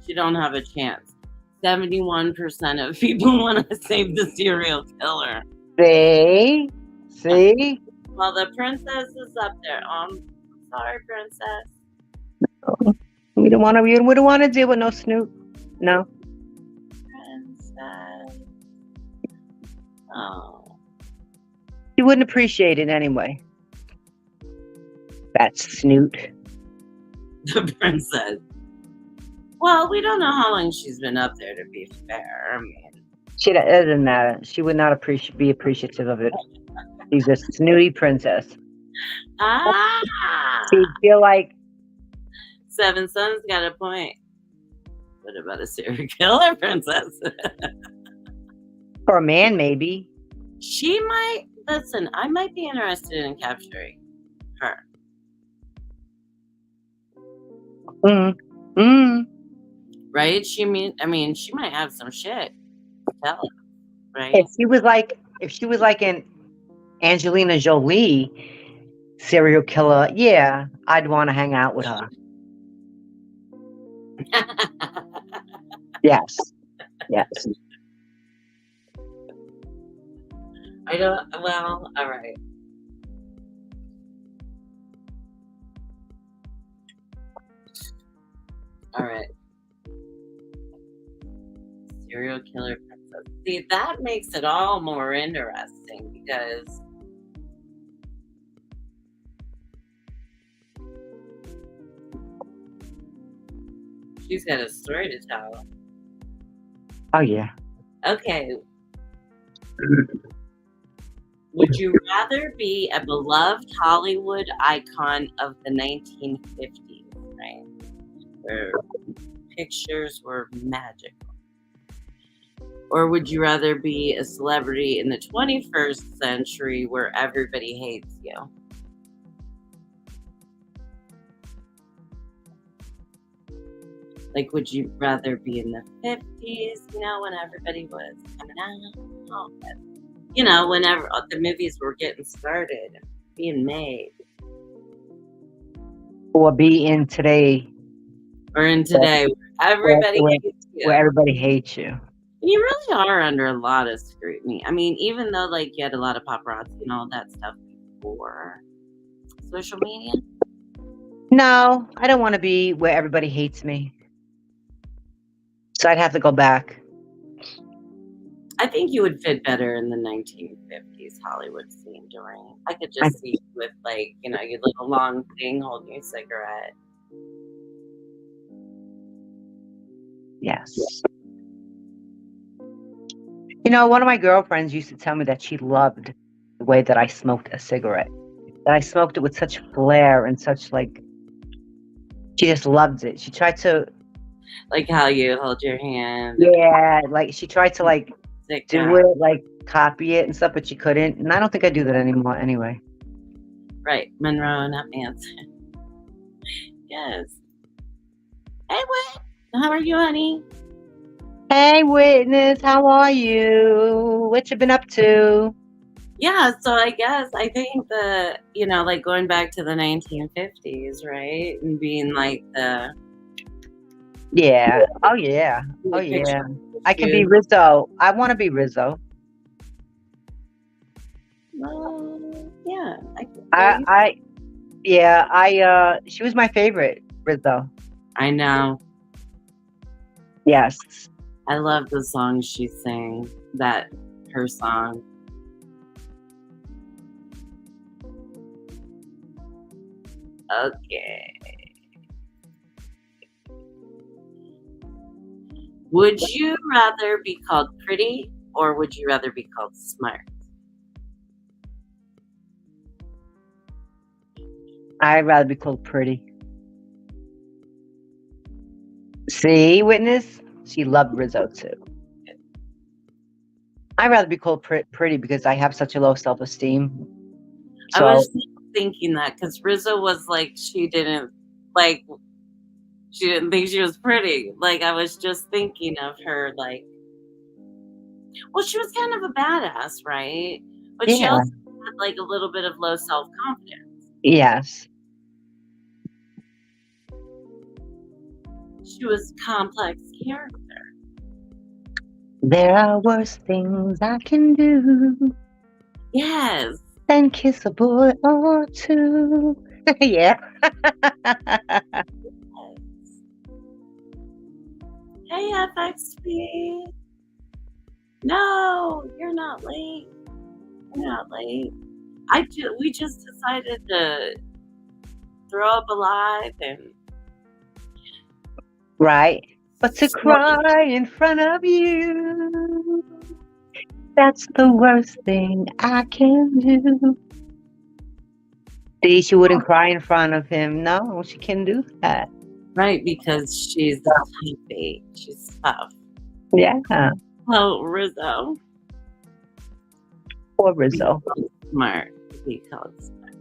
She don't have a chance. 71% of people want to save the serial killer.
See?
Well, the princess is up there. Sorry, princess.
We don't want to deal with no snoot. No.
Princess. Oh.
You wouldn't appreciate it anyway. That snoot.
The princess. Well, we don't know how long she's been up there, to be fair.
It doesn't matter. She would not be appreciative of it. She's a snooty princess. She'd feel like
Seven Sons got a point. What about a serial killer princess?
for a man, maybe.
She might listen. I might be interested in capturing her. Right? She might have some shit. Tell her, right?
If she was like an Angelina Jolie serial killer, yeah, I'd want to hang out with her. Yes.
Well, all right. All right. Serial killer princess. See, that makes it all more interesting because she's got a story to tell.
Oh, yeah.
Okay. Would you rather be a beloved Hollywood icon of the 1950s, right? Where pictures were magical? Or would you rather be a celebrity in the 21st century where everybody hates you? Like, would you rather be in the 50s, when everybody was coming out? Whenever the movies were getting started and being made.
Or be in today.
Or in today, where everybody hates you.
Where everybody hates you.
You really are under a lot of scrutiny. I mean, even though you had a lot of paparazzi and all that stuff before social media.
No, I don't want to be where everybody hates me. So I'd have to go back.
I think you would fit better in the 1950s Hollywood scene, Doreen. I could just see you with your little long thing holding your cigarette.
Yes. One of my girlfriends used to tell me that she loved the way that I smoked a cigarette. That I smoked it with such flair and such she just loved it. She tried to
how you hold your hand.
Yeah, she tried to do it, copy it and stuff, but she couldn't. And I don't think I do that anymore anyway.
Right. Monroe, not Manson. Yes. Hey, Whit. How are you, honey?
Hey, Witness. How are you? What you been up to?
Yeah, so I think going back to the 1950s, right? And being the...
Yeah. Oh, yeah. Oh, yeah. I can be Rizzo. I want to be Rizzo.
Well, yeah.
She was my favorite, Rizzo.
I know.
Yes.
I love the song she sang, her song. Okay. Would you rather be called pretty or would you rather be called smart?
I'd rather be called pretty. See, Witness? She loved Rizzo too. I'd rather be called pretty because I have such a low self-esteem.
So, I was thinking that because Rizzo was she didn't think she was pretty. I was just thinking of her well, she was kind of a badass, right? But she also had a little bit of low self-confidence.
Yes.
She was complex character.
There are worse things I can do.
Yes.
Than kiss a boy or two. Yeah.
Hey, FXP. No, you're not late. You're not late. We just decided to throw up a live and...
Right. But to cry in front of you, that's the worst thing I can do. See, she wouldn't cry in front of him. No, she can't do that.
Right, because she's a type. She's tough.
Yeah.
Oh, Rizzo.
Poor Rizzo.
Smart. He called smart.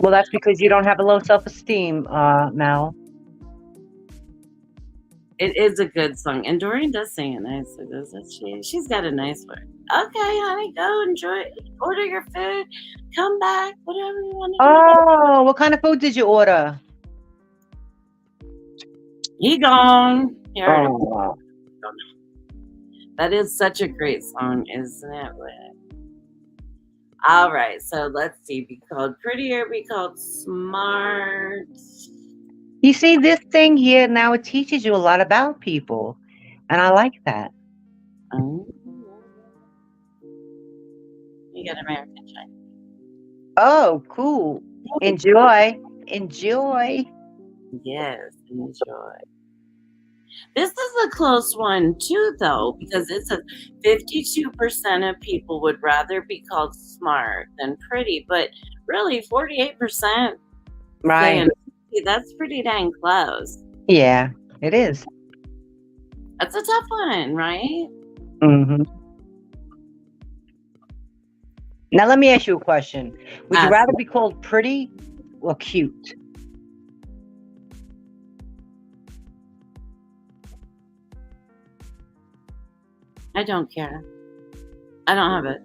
Well, that's because you don't have a low self-esteem, Mel.
It is a good song, and Doreen does sing it nicely, doesn't she? She's got a nice one. Okay, honey, go enjoy. Order your food. Come back, whatever you want to do.
Oh, what kind of food did you order?
He gone.
Oh.
That is such a great song, isn't it? All right, so let's see. Be called pretty or be called smart?
You see, this thing here now, it teaches you a lot about people, and I like that.
Oh. You got American Chinese.
Oh, cool. Enjoy. Enjoy.
Yes, enjoy. This is a close one too, though, because it's a 52% of people would rather be called smart than pretty, but really 48%
Right.
saying that's pretty dang close.
Yeah, it is.
That's a tough one, right?
Mm-hmm. Now let me ask you a question. Would you
Ask
rather
me.
be called pretty or cute?
I don't care. I don't have it.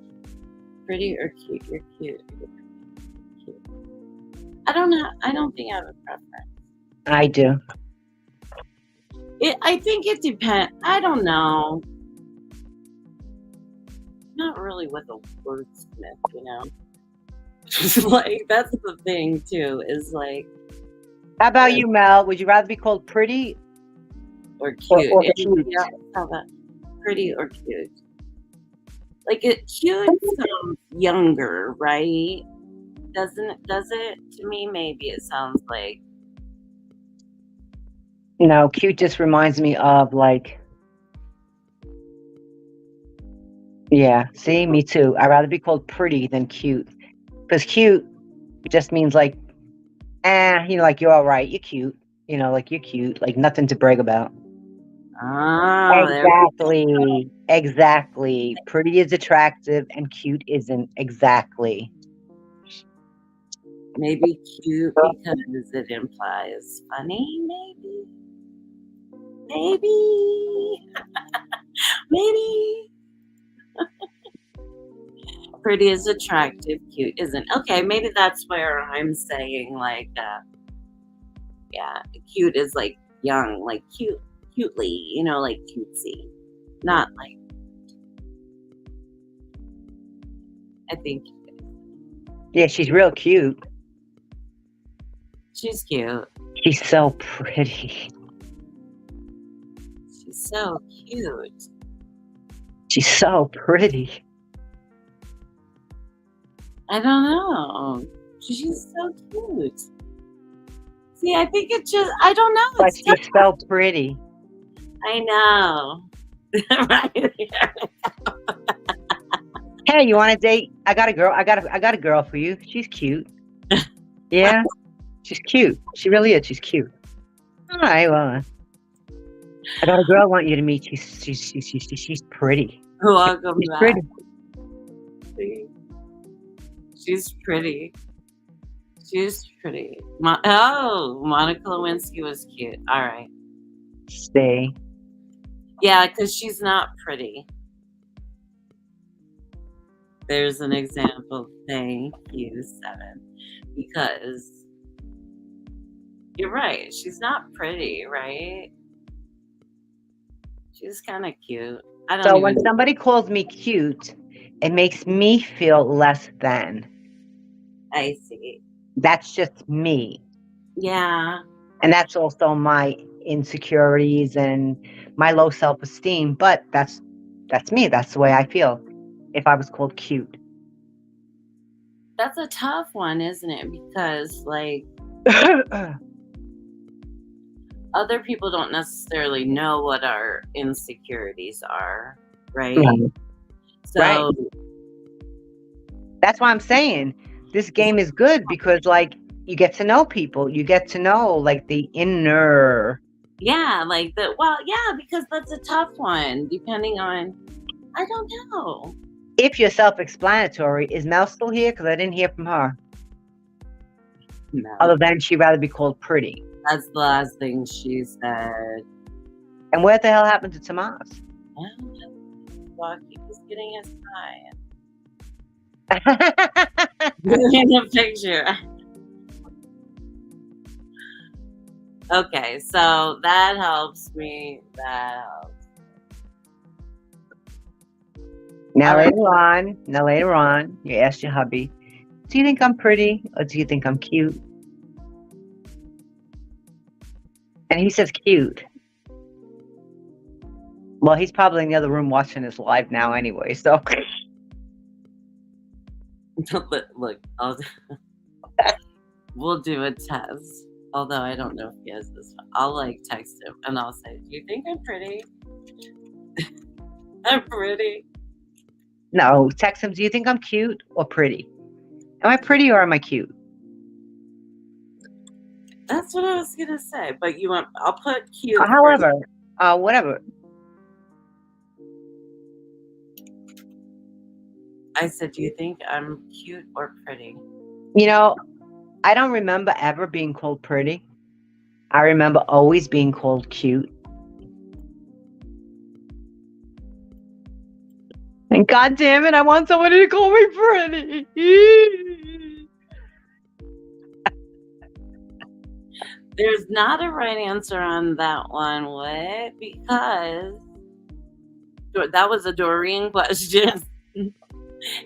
Pretty or cute? You're cute. Cute. I don't think I have a preference.
I do.
I think it depends. I don't know. Not really with a wordsmith, you know. Like that's the thing too. Is like.
How about you, Mel? Would you rather be called pretty
or cute?
or cute?
Yeah, how about pretty or cute? Like cute sounds younger, right? Does it? To me, maybe it sounds like.
No, cute just reminds me of like. Yeah, see, me too. I'd rather be called pretty than cute. Because cute just means like, like you're all right, you're cute. Like you're cute, like nothing to brag about.
Oh,
Exactly. Pretty is attractive and cute isn't. Exactly.
maybe cute because it implies funny, maybe. Pretty is attractive, cute isn't. Okay, maybe that's where I'm saying like, yeah, cute is like young, like cutely, like cutesy, not like. I think.
Yeah, she's real cute.
She's cute.
She's so pretty.
She's so cute.
She's so pretty.
I don't know. She's so cute. See, I think it just, I don't know.
But she's so pretty.
I know. Right.
Hey, you want a date? I got a girl. I got a girl for you. She's cute. Yeah, she's cute. She really is. She's cute. All right, well, I got a girl I want you to meet. She's pretty.
Welcome
She's
back.
pretty.
She's pretty. She's pretty. Monica Lewinsky was cute. All right.
Stay.
Yeah, because she's not pretty. There's an example. Thank you, 7. Because you're right. She's not pretty, right? She's kind of cute.
So when somebody calls me cute, it makes me feel less than.
I see.
That's just me.
Yeah.
And that's also my insecurities and my low self-esteem. But that's me. That's the way I feel if I was called cute.
That's a tough one, isn't it? Because, like, other people don't necessarily know what our insecurities are, right? So,
right. That's why I'm saying this game is good because, like, you get to know people. You get to know, like, the inner.
Yeah, like the. Well, yeah, because that's a tough one. Depending on, I don't know.
If you're self-explanatory, is Mel still here? Because I didn't hear from her.
No.
Other than she'd rather be called pretty.
That's the last thing she said.
And what the hell happened to Tomas?
He was getting his eye. In a picture. Okay, so that helps me. That helps.
Now later on, you ask your hubby, do you think I'm pretty or do you think I'm cute? And he says cute. Well, he's probably in the other room watching this live now anyway, so.
Look, we'll do a test. Although I don't know if he has this. I'll like text him and I'll say, "Do you think I'm pretty? I'm pretty."
No, text him. Do you think I'm cute or pretty? Am I pretty or am I cute?
That's what I was gonna say. But you want? I'll put cute.
However, whatever.
I said, "Do you think I'm cute or pretty?"
You know, I don't remember ever being called pretty. I remember always being called cute. And God damn it, I want somebody to call me pretty.
There's not a right answer on that one, what? Because that was a Doreen question.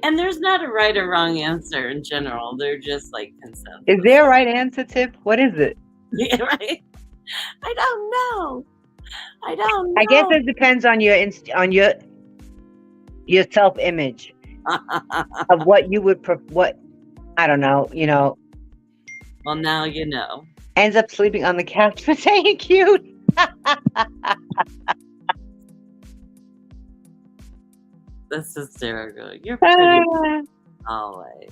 And there's not a right or wrong answer in general. They're just like consensus.
Is there a right answer, Tip? What is it?
Yeah, right? I don't know. I don't know.
I guess it depends on your self-image of what you would what I don't know,
Well, now you know.
Ends up sleeping on the couch for saying cute.
That's hysterical. You're pretty always.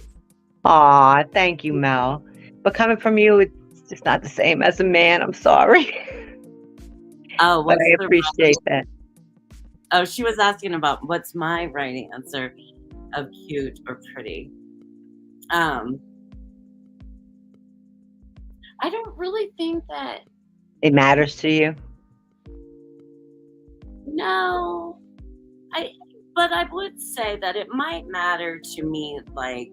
Aw, thank you, Mel. But coming from you, it's just not the same as a man. I'm sorry.
Oh,
but I appreciate that.
Oh, she was asking about what's my right answer of cute or pretty. I don't really think that
it matters to you.
No, but I would say that it might matter to me, like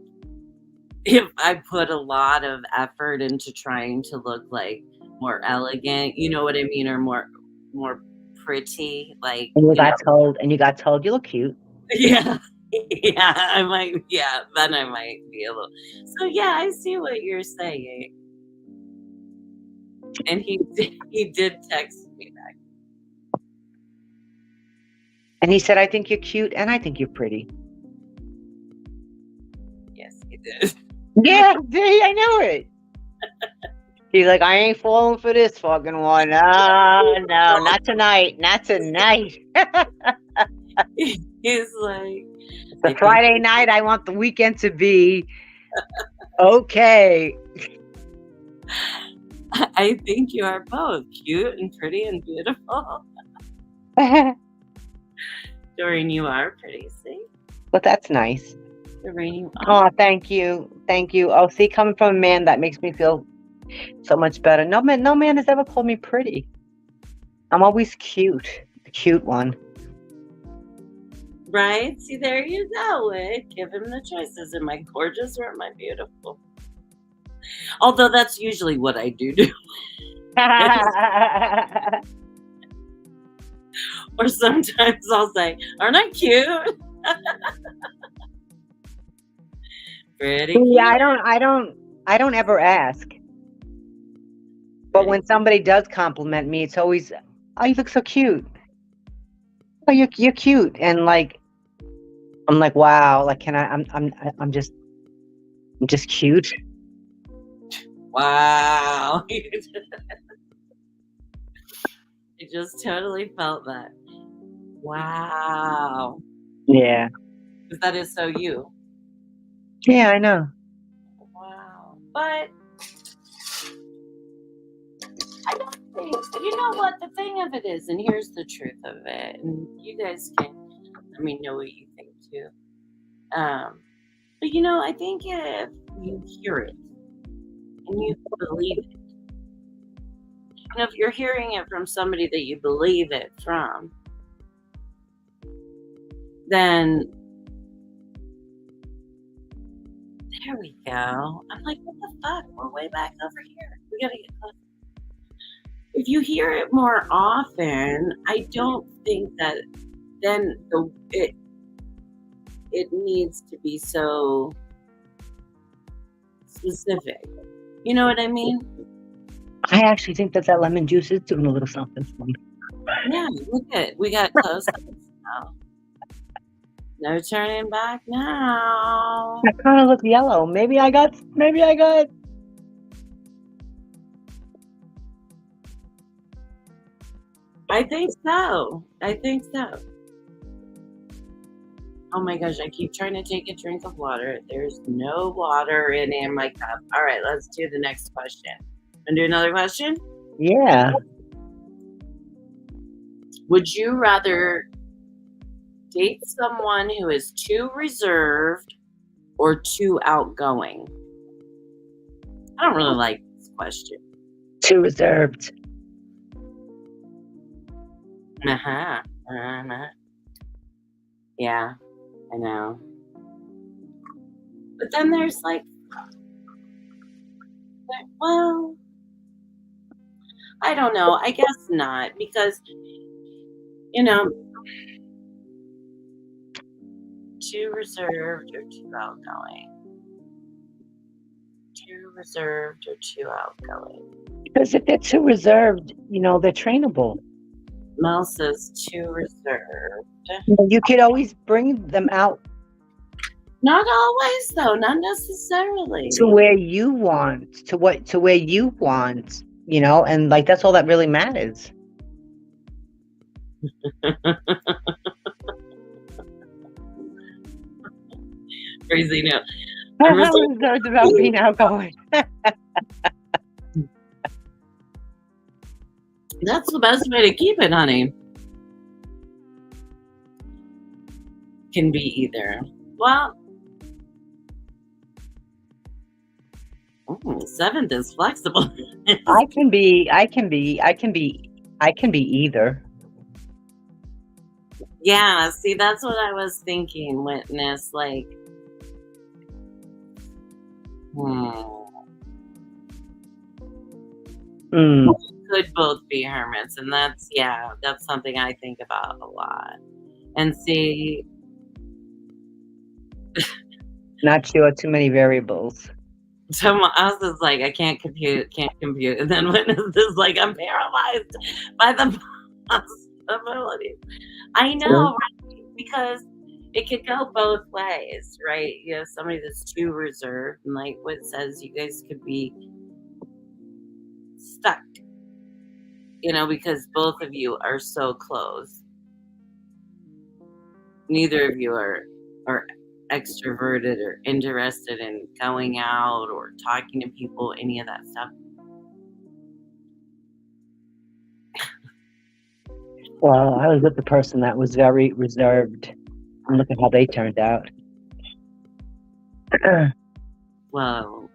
if I put a lot of effort into trying to look like more elegant, you know what I mean, or more pretty, like.
And you got told you look cute.
Yeah. Yeah, I might. Yeah, then I might be a little. So yeah, I see what you're saying. And he did text me back.
And he said, "I think you're cute, and I think you're pretty."
Yes, he did.
Yeah, see, I know it. He's like, "I ain't falling for this fucking one. No, not tonight. Not tonight."
He's like,
the Friday night, I want the weekend to be okay.
I think you are both cute and pretty and beautiful. Doreen, you are pretty, see?
But that's nice.
Doreen, you are.
Oh, thank you. Thank you. Oh, see, coming from a man, that makes me feel so much better. No man has ever called me pretty. I'm always cute. The cute one.
Right? See, there you go. Give him the choices. Am I gorgeous or am I beautiful? Although that's usually what I do. Or sometimes I'll say, "Aren't I cute?" Pretty cute.
Yeah, I don't ever ask. But when somebody does compliment me, it's always, "Oh, you look so cute. Oh, you're cute." And like, I'm like, wow, like, I'm just cute.
Wow. I just totally felt that. Wow.
Yeah.
Because that is so you.
Yeah, I know.
Wow. But I don't think, you know what, the thing of it is, and here's the truth of it, and you guys can let me know what you think too. But I think if you hear it and you believe it, if you're hearing it from somebody that you believe it from, then there we go. I'm like, what the fuck? We're way back over here. We gotta get close. If you hear it more often, I don't think that then it needs to be so specific. You know what I mean?
I actually think that lemon juice is doing a little something for me.
Yeah, look at we got close now. No turning back now.
I kind of look yellow. Maybe I got
I think so. I think so. Oh my gosh, I keep trying to take a drink of water. There's no water in my cup. All right, let's do the next question. And do another question?
Yeah.
Would you rather date someone who is too reserved or too outgoing? I don't really like this question.
Too reserved.
Uh-huh. Uh-huh. Yeah, I know. But then there's like, well, I don't know. I guess not, because, you know, too reserved or too outgoing. Too reserved or too outgoing.
Because if they're too reserved, they're trainable.
Mel says too reserved.
You could always bring them out
Not always, though. Not necessarily.
to where you want, to where you want, and like that's all that really matters.
Crazy no.
I'm reserved about being outgoing.
That's the best way to keep it, honey. Can be either. Well, 7th is flexible.
I can be either.
Yeah, see, that's what I was thinking, Witness. Like, could both be hermits, and that's something I think about a lot. And see,
not sure, too many variables.
someone else is like, I can't compute, and then Witness is like, I'm paralyzed by the possibilities. I know, right? Because it could go both ways, right? You have somebody that's too reserved, and like what says, you guys could be stuck, because both of you are so close. Neither of you are extroverted or interested in going out or talking to people, any of that stuff.
Well, I was with the person that was very reserved. And look at how they turned out.
Well,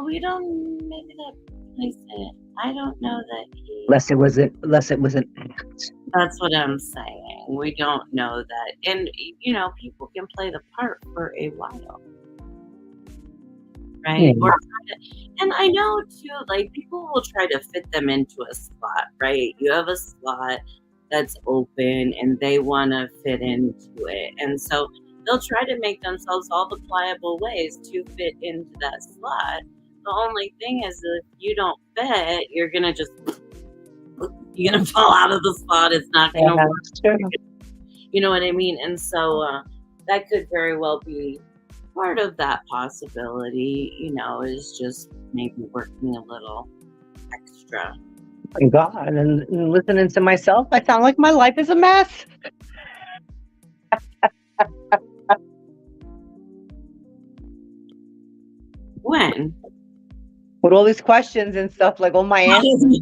we don't. Maybe that place it. I don't know that he.
Unless it was an act.
That's what I'm saying. We don't know that, and people can play the part for a while, right?
Yeah.
And I know too, like people will try to fit them into a slot, right? You have a slot that's open, and they want to fit into it, and so they'll try to make themselves all the pliable ways to fit into that slot. The only thing is, if you don't fit, you're gonna fall out of the slot. It's not gonna work.
True.
You know what I mean? And so that could very well be part of that possibility. Is just maybe working a little extra.
My God, and listening to myself, I sound like my life is a mess.
When?
With all these questions and stuff, like all my answers.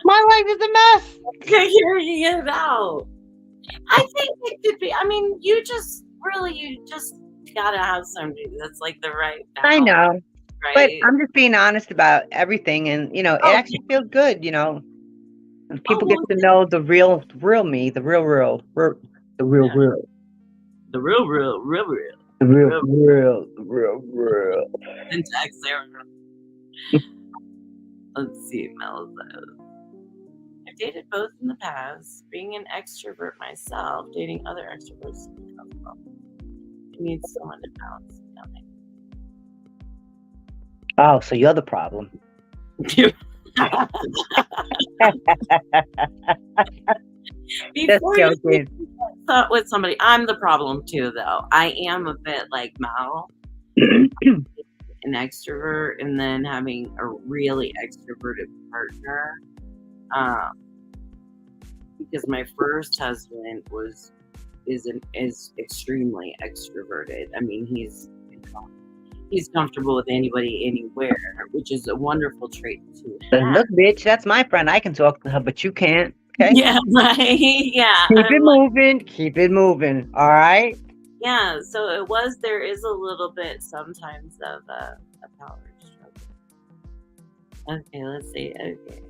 My life is a mess.
Carrying it out. I think it could be. I mean, you just gotta have somebody that's like the right balance.
I know,
right?
But I'm just being honest about everything, and it actually feels good. And people get to know the real me, the real.
Syntax error. Let's see, Mel says. I've dated both in the past. Being an extrovert myself, dating other extroverts. It needs someone to balance it out.
Oh, so you're the problem.
Before you thought with somebody, I'm the problem too, though. I am a bit like Mal, an extrovert, and then having a really extroverted partner. because my first husband is extremely extroverted. I mean, he's comfortable with anybody anywhere, which is a wonderful trait to have.
Look, bitch, that's my friend. I can talk to her, but you can't. Okay.
Yeah, right. Yeah.
Keep it moving. Keep it moving. All right.
Yeah. So there is a little bit sometimes of a power struggle. Okay, let's see. Okay.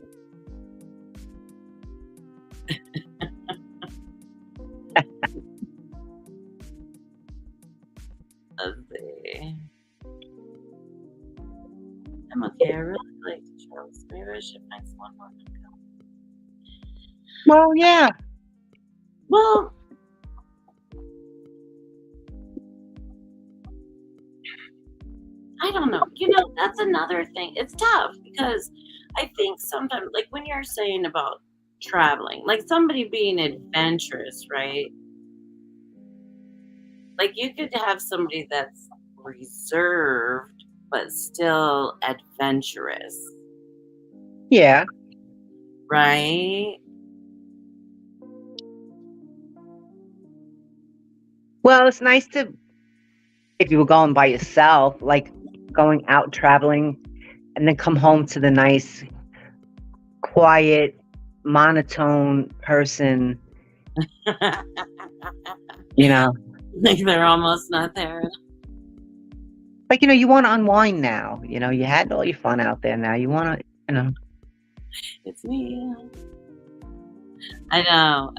Let's see. I'm okay. I really like to travel. So maybe I should find someone more to go.
Well, yeah.
Well, I don't know. That's another thing. It's tough because I think sometimes, like when you're saying about traveling, like somebody being adventurous, right? Like you could have somebody that's reserved but still adventurous.
Yeah.
Right?
Well, it's nice to, if you were going by yourself, like going out traveling and then come home to the nice, quiet, monotone person,
Like they're almost not there.
Like, you want to unwind now. You had all your fun out there now. You want to,
It's me. I know.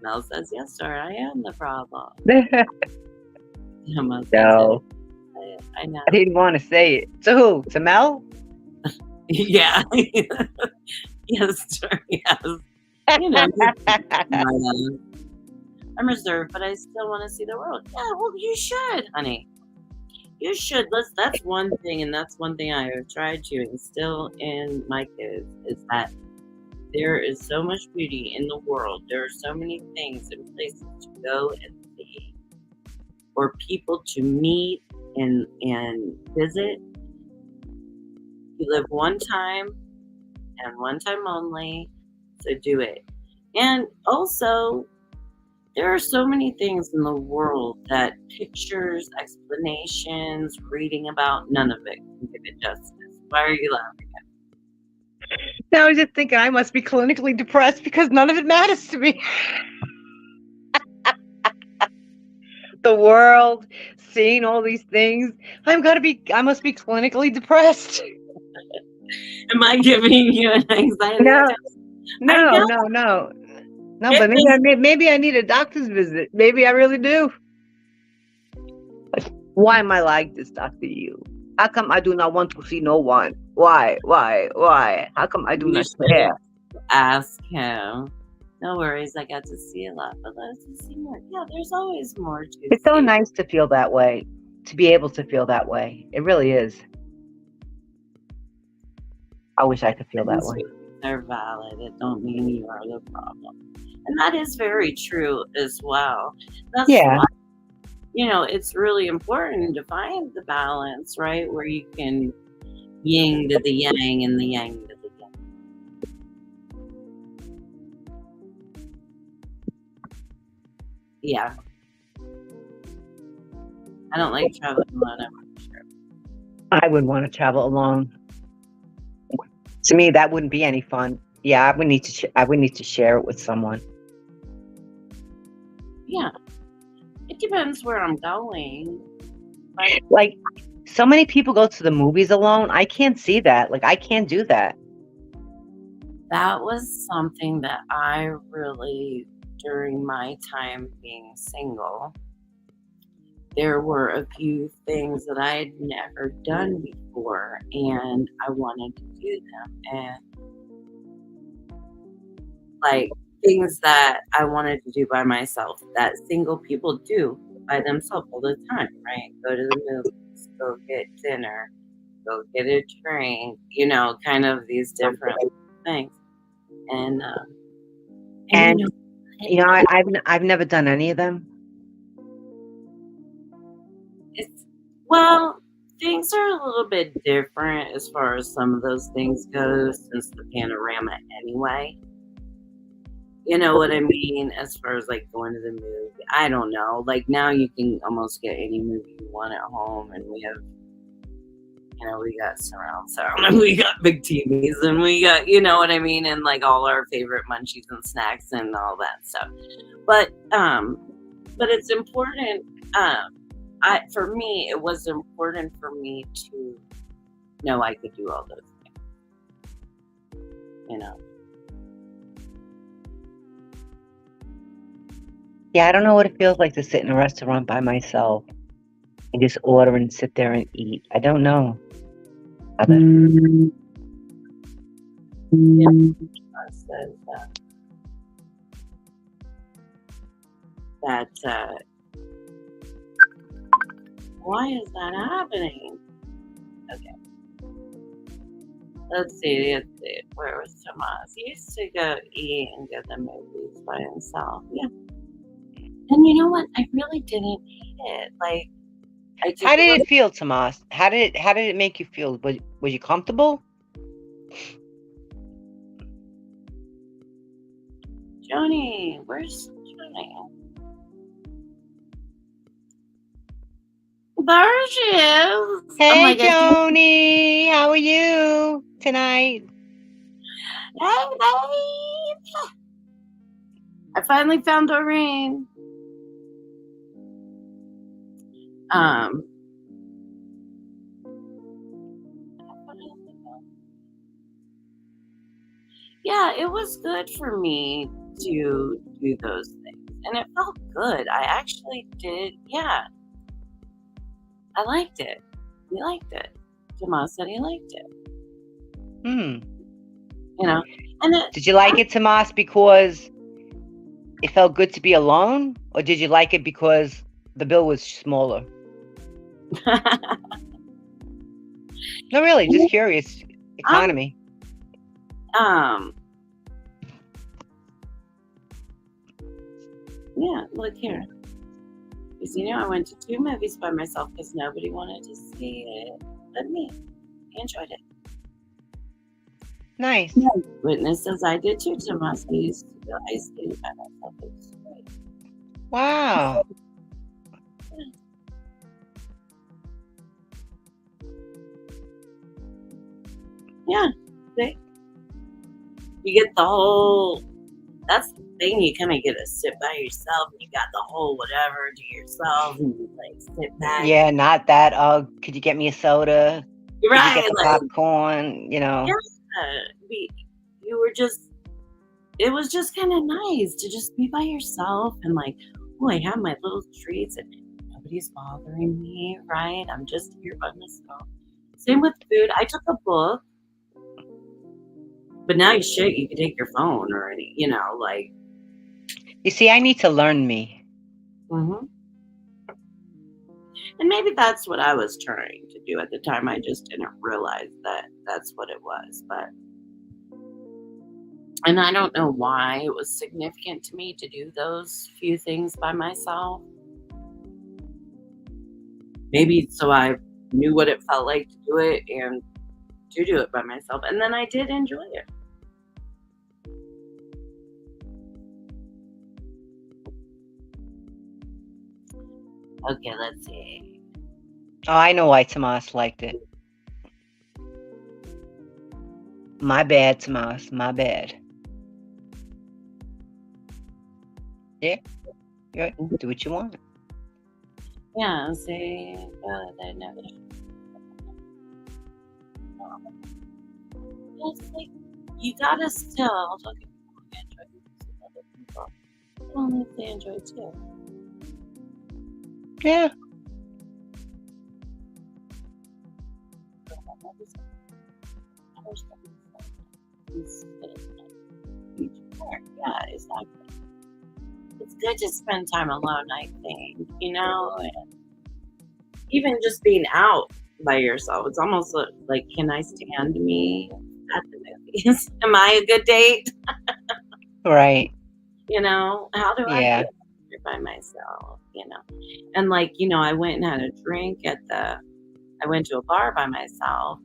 Mel says, yes, sir, I am the problem.
No.
I know.
I didn't want to say it. To who? To Mel?
Yeah. Yes, sir, yes. I'm reserved, but I still want to see the world. Yeah, well, you should, honey. You should. That's one thing, and that's one thing I have tried to instill in my kids is that there is so much beauty in the world. There are so many things and places to go and see, or people to meet and visit. You live one time and one time only, so do it. And also, there are so many things in the world that pictures, explanations, reading about, none of it can give it justice. Why are you laughing at me?
Now I was just thinking I must be clinically depressed because none of it matters to me. The world, seeing all these things. I must be clinically depressed.
Am I giving you an anxiety attack?
No. But maybe I need a doctor's visit. Maybe I really do. Why am I like this, Dr. Yu? How come I do not want to see no one? Why? How come I do not care?
Ask him. No worries, I got to see a lot, but let's see more. Yeah, there's always more to see.
It's so nice to feel that way, to be able to feel that way. It really is. I wish I could feel that way.
They're valid. It don't mean you are the problem. And that is very true as well. That's why, it's really important to find the balance, right? Where you can yin to the yang and the yang to the yin. Yeah. I don't like traveling alone.
I wouldn't want to travel alone. To me, that wouldn't be any fun. Yeah, I would need to share it with someone.
Yeah, it depends where I'm going.
Like, so many people go to the movies alone. I can't see that. Like, I can't do that.
That was something that I really, during my time being single, there were a few things that I had never done before, and I wanted to do them. And like things that I wanted to do by myself that single people do by themselves all the time, right? Go to the movies, go get dinner, go get a drink, kind of these different things. And
I've never done any of them.
Well, things are a little bit different as far as some of those things go since the panorama anyway. You know what I mean? As far as like going to the movie, I don't know. Like now you can almost get any movie you want at home, and we have, we got surround sound, and we got big TVs, and we got, you know what I mean, and like all our favorite munchies and snacks and all that stuff. But it's important. For me, it was important for me to know I could do all those things. You know.
Yeah, I don't know what it feels like to sit in a restaurant by myself and just order and sit there and eat. I don't know.
Why is that happening? Okay. Let's see. Where was Tomas? He used to go eat and go to the movies by himself. Yeah. And you know what? I really didn't hate it. Like,
how did it feel, Tomas? How did it make you feel? Was you comfortable?
Joni, where's Joni? There she is.
Hey, Joni, how are you tonight?
Hey, babe. I finally found Doreen. Yeah, it was good for me to do those things, and it felt good. I actually did. Yeah, I liked it. He liked it. Tomas said he liked it. You know, and
did you like it, Tomas, because it felt good to be alone, or did you like it because the bill was smaller? No, really, just curious. Economy.
Yeah, look here. Because I went to 2 movies by myself because nobody wanted to see it but me. I enjoyed it.
Nice.
Yeah. Witness says I did too, Tomas. I used to go ice skating by myself. It was great.
Wow.
Yeah. See? You get the whole, that's the thing, you kind of get to sit by yourself, and you got the whole whatever to yourself, and you like sit back.
Yeah, not that, could you get me a soda?
Right.
Could you get the popcorn,
Yeah. You were just, it was just kind of nice to just be by yourself and like, oh, I have my little treats and nobody's bothering me, right? I'm just here by myself. Same with food. I took a book. But now you can take your phone or any, like.
You see, I need to learn me.
Mm-hmm. And maybe that's what I was trying to do at the time. I just didn't realize that that's what it was. And I don't know why it was significant to me to do those few things by myself. Maybe so I knew what it felt like to do it and to do it by myself. And then I did enjoy it. Okay, let's see.
Oh, I know why Tomas liked it. My bad, Tomas. My bad. Yeah. Do what you want.
Yeah, see. It's like, you gotta still look at people who enjoy music with other people. Only if they enjoy too.
Yeah.
Yeah, exactly. It's good to spend time alone, I think, and even just being out by yourself. It's almost like, can I stand me at the movies? Am I a good date?
Right.
How do I feel by myself? And like, I went and had a drink at the I went to a bar by myself,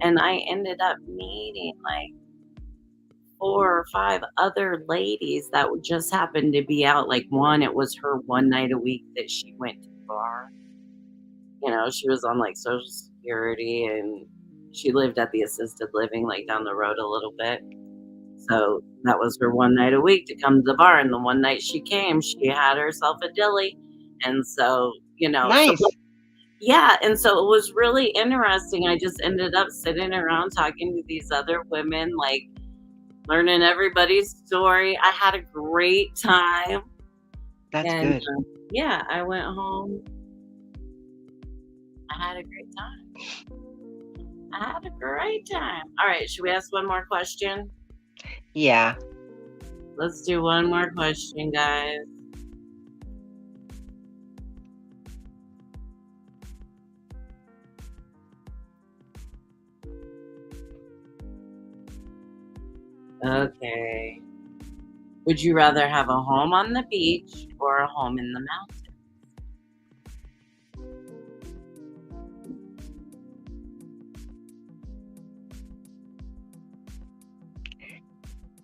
and I ended up meeting like 4 or 5 other ladies that just happened to be out. Like one, it was her one night a week that she went to the bar. She was on like Social Security, and she lived at the assisted living like down the road a little bit. So that was her one night a week to come to the bar. And the one night she came, she had herself a dilly. And so,
Nice.
yeah. And so it was really interesting. I just ended up sitting around talking to these other women, like learning everybody's story. I had a great time.
That's
And
good.
yeah, I went home. I had a great time. All right. Should we ask one more question?
Yeah.
Let's do one more question, guys. Okay. Would you rather have a home on the beach or a home in the mountains?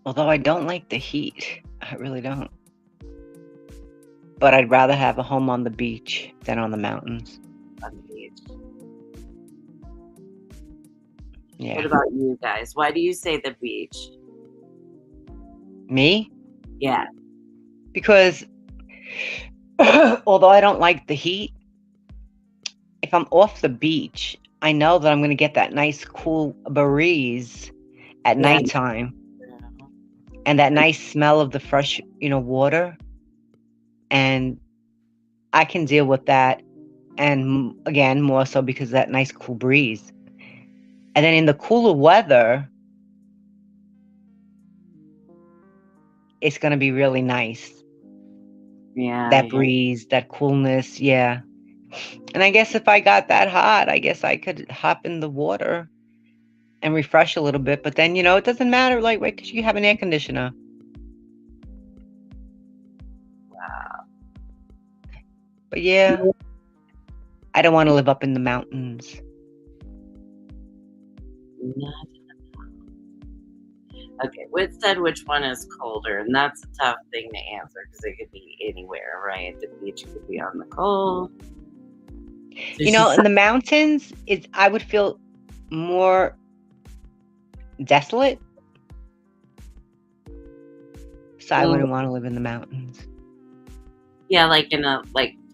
Although I don't like the heat. I really don't. But I'd rather have a home on the beach than on the mountains.
On the beach.
Yeah.
What about you guys? Why do you say the beach?
Me?
Yeah.
Because although I don't like the heat, if I'm off the beach, I know that I'm going to get that nice cool breeze at nighttime. And that nice smell of the fresh, water. And I can deal with that. And again, more so because of that nice cool breeze. And then in the cooler weather, it's going to be really nice.
Yeah.
That breeze, that coolness. Yeah. And I guess if I got that hot, I guess I could hop in the water and refresh a little bit. But then, it doesn't matter, like, right, because you have an air conditioner.
Wow.
But yeah, I don't want to live up in the mountains.
Okay, Whit said which one is colder, and that's a tough thing to answer because it could be anywhere, right? The beach could be on the cold. So
in the mountains, I would feel more desolate. So I wouldn't want to live in the mountains.
Yeah, like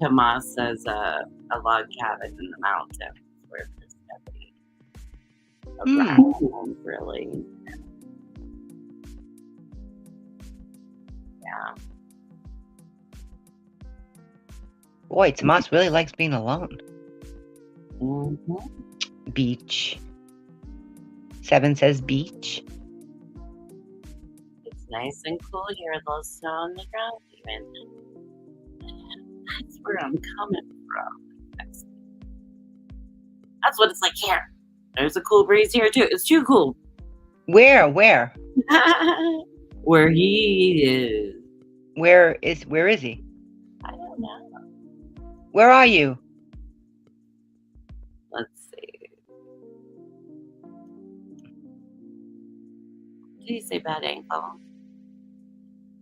Tomas says, a log cabin in the mountains where there's nobody around, really. Yeah.
Boy, Tomas really likes being alone.
Mm-hmm.
Beach. 7 says beach.
It's nice and cool here, a little snow on the ground even. That's where I'm coming from. That's what it's like here. There's a cool breeze here too. It's too cool.
Where?
Where he is.
Where is he?
I don't know.
Where are you?
Let's see. Did you say bad ankle?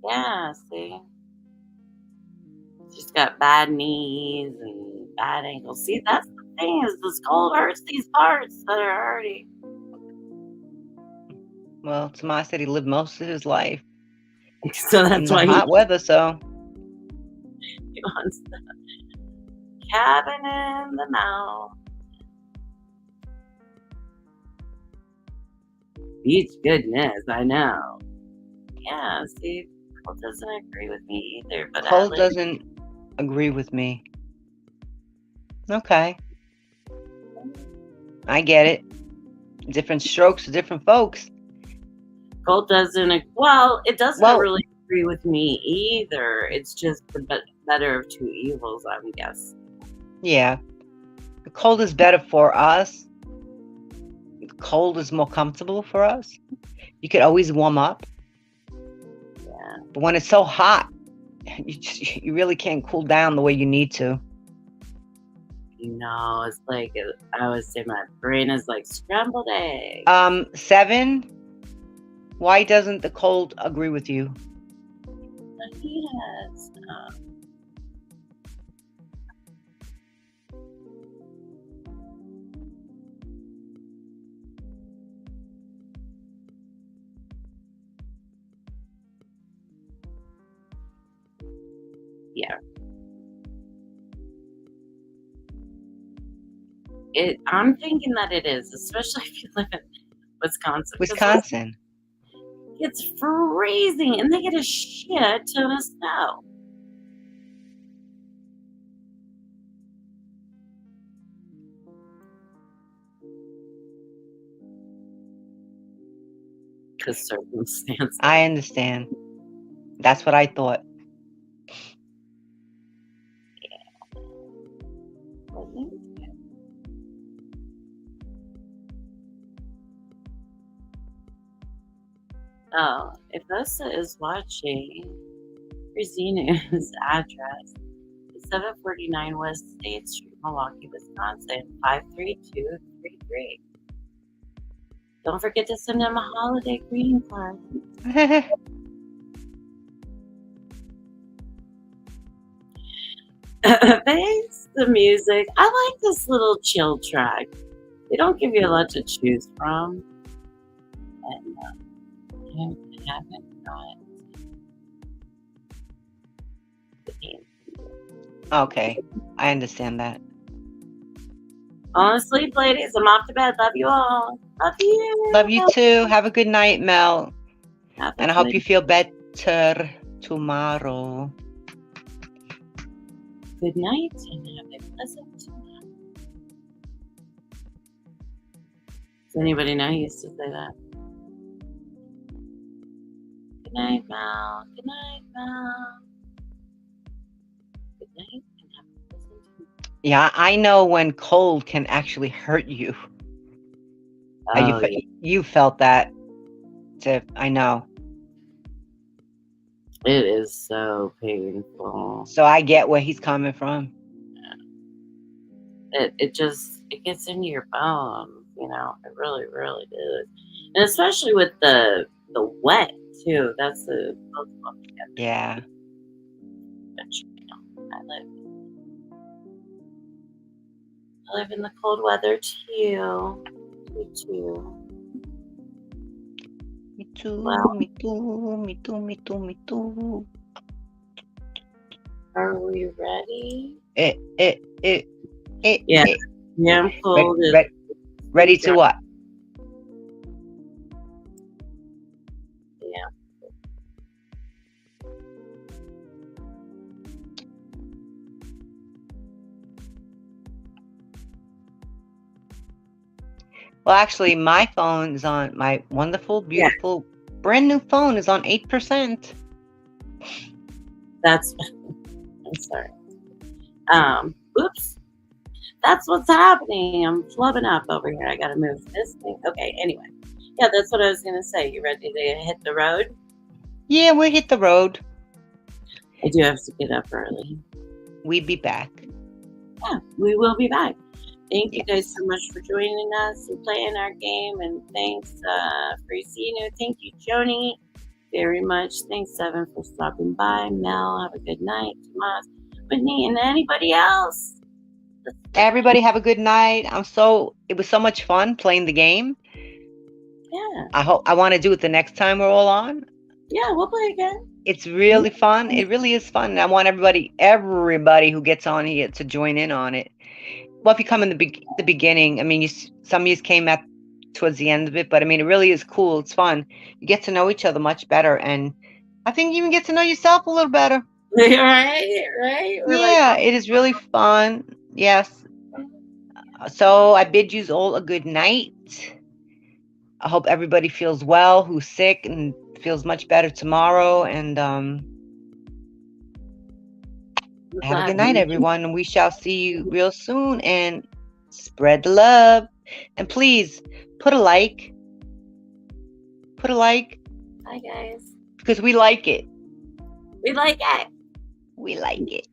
Yeah, see. She's got bad knees and bad ankles. See, that's the thing, is this cold hurts these parts that are hurting.
Well, Tomas said he lived most of his life
So that's
in
why
the hot weather, so
he wants the cabin in the mountain. Beach goodness, I know. Yeah, see, Cole doesn't agree with me either. But
Cole doesn't agree with me. Okay. I get it. Different strokes for different folks.
Cole doesn't, well, it doesn't really agree with me either. It's just the better of two evils, I'm guessing.
Yeah. The cold is better for us. The cold is more comfortable for us. You could always warm up.
Yeah.
But when it's so hot, you really can't cool down the way you need to.
No, it's like I would say my brain is like scrambled eggs.
7. Why doesn't the cold agree with you?
Yes. Yeah. I'm thinking that it is, especially if you live in Wisconsin.
Wisconsin.
It's freezing and they get a shit ton of snow. The circumstance.
I understand. That's what I thought.
Oh, if Osa is watching, Christina's address is 749 West State Street, Milwaukee, Wisconsin, 53233. Don't forget to send them a holiday greeting card. Thanks, the music. I like this little chill track. They don't give you a lot to choose from. And I haven't got the game.
Okay, I understand that.
On sleep, ladies. I'm off to bed. Love you all. Love you.
Love you too. Have a good night, Mel. And I hope you feel better tomorrow.
Good night and have a pleasant tomorrow. Does anybody know he used to say that? Good night, Mel. Good night, Mel. Good night and have a pleasant tomorrow.
Yeah, I know when cold can actually hurt you.
Oh,
you felt that, Tiff. I know.
It is so painful.
So I get where he's coming from.
It gets into your bones, you know. It really, really does. And especially with the wet too. That's the most fun to get.
Yeah.
But, you know, I live in the cold weather too. Me too.
Me too,
Well,
me too, me too, me too, me too.
are we ready?
Yeah.
Yeah, I'm cold.
Ready to what?
Yeah.
Well, actually, my phone is on, my wonderful, beautiful, brand new phone is on 8%.
I'm sorry. Oops. That's what's happening. I'm flubbing up over here. I gotta move this thing. Okay, anyway. Yeah, that's what I was gonna say. You ready to hit the road?
Yeah, we'll hit the road.
I do have to get up early.
We'll be back.
Yeah, we will be back. Thank you guys so much for joining us and playing our game. And thanks, Fracino. Thank you, Joni, very much. Thanks, Seven, for stopping by. Mel, have a good night. Tomas, Whitney, and anybody else.
Everybody have a good night. It was so much fun playing the game.
Yeah.
I want to do it the next time we're all on.
Yeah, we'll play again.
It's really fun. It really is fun. I want everybody who gets on here to join in on it. Well, if you come in the beginning, I mean, some of you came towards the end of it, but I mean, it really is cool. It's fun. You get to know each other much better, and I think you even get to know yourself a little better.
Right.
Yeah, it is really fun. Yes. So I bid you all a good night. I hope everybody feels well, who's sick, and feels much better tomorrow. And have a good night, everyone. And we shall see you real soon. And spread the love. And please put a like.
Hi, guys.
Because we like it.
We like it.
We like it.